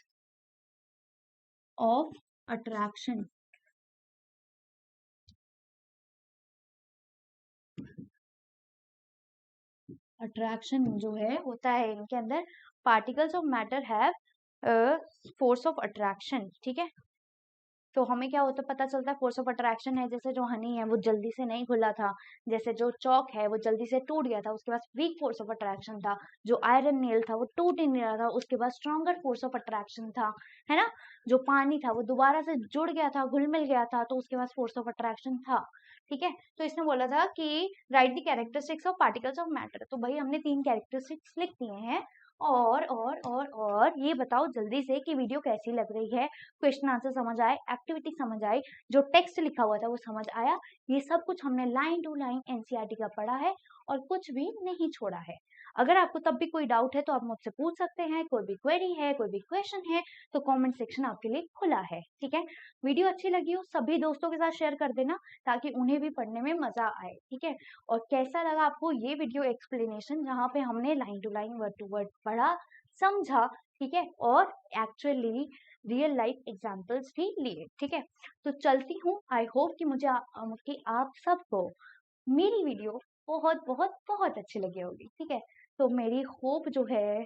of attraction. Attraction जो है होता है इनके अंदर, particles of matter have force of attraction, ठीक है। तो हमें क्या होता पता चलता है? फोर्स ऑफ अट्रैक्शन है जैसे जो हनी है वो जल्दी से नहीं घुला था, जैसे जो चौक है वो जल्दी से टूट गया था, उसके पास वीक फोर्स ऑफ अट्रैक्शन था। जो आयरन नेल था वो टूट ही नहीं रहा था, उसके पास स्ट्रॉन्गर फोर्स ऑफ अट्रैक्शन था, है ना। जो पानी था वो दोबारा से जुड़ गया था, घुल मिल गया था, तो उसके पास फोर्स ऑफ अट्रैक्शन था, ठीक है। तो इसने बोला था कि right the characteristics of particles of matter. तो भाई हमने 3 कैरेक्टरिस्टिक्स लिख दिए हैं। और ये बताओ जल्दी से कि वीडियो कैसी लग रही है, क्वेश्चन आंसर समझ आए, एक्टिविटी समझ आई, जो टेक्स्ट लिखा हुआ था वो समझ आया। ये सब कुछ हमने लाइन टू लाइन एनसीईआरटी का पढ़ा है और कुछ भी नहीं छोड़ा है। अगर आपको तब भी कोई डाउट है तो आप मुझसे पूछ सकते हैं, कोई भी क्वेरी है, कोई भी क्वेश्चन है तो कमेंट सेक्शन आपके लिए खुला है, ठीक है। वीडियो अच्छी लगी हो सभी दोस्तों के साथ शेयर कर देना ताकि उन्हें भी पढ़ने में मजा आए, ठीक है। और कैसा लगा आपको ये वीडियो एक्सप्लेनेशन जहाँ पे हमने line to line word to word पढ़ा, समझा, ठीक है, और एक्चुअली रियल लाइफ एग्जाम्पल्स भी लिए, ठीक है। तो चलती हूँ, आई होप कि कि आप सबको मेरी वीडियो बहुत बहुत बहुत अच्छी लगी होगी, ठीक है। तो मेरी होप जो है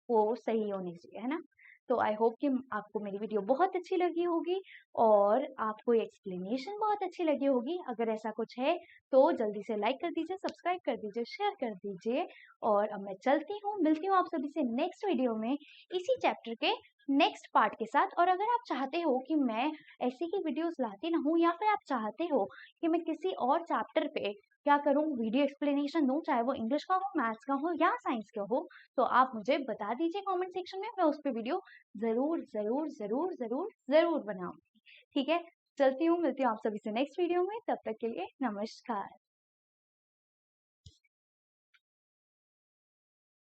वो सही होनी चाहिए, है ना। तो आई होप कि आपको मेरी वीडियो बहुत अच्छी लगी होगी और आपको ये एक्सप्लेनेशन बहुत अच्छी लगी होगी। अगर ऐसा कुछ है तो जल्दी से लाइक कर दीजिए, सब्सक्राइब कर दीजिए, शेयर कर दीजिए। और अब मैं चलती हूँ, मिलती हूँ आप सभी से नेक्स्ट वीडियो में इसी चैप्टर के नेक्स्ट पार्ट के साथ। और अगर आप चाहते हो कि मैं ऐसी ही वीडियोस लाती रहूं या फिर आप चाहते हो कि मैं किसी और चैप्टर पे क्या करूं, वीडियो एक्सप्लेनेशन दूं, चाहे वो इंग्लिश का हो, मैथ्स का हो या साइंस का हो, तो आप मुझे बता दीजिए कमेंट सेक्शन में, मैं उस पर वीडियो जरूर जरूर जरूर जरूर जरूर बनाऊंगी, ठीक है। चलती हूँ, मिलती हूँ आप सभी से नेक्स्ट वीडियो में, तब तक के लिए नमस्कार।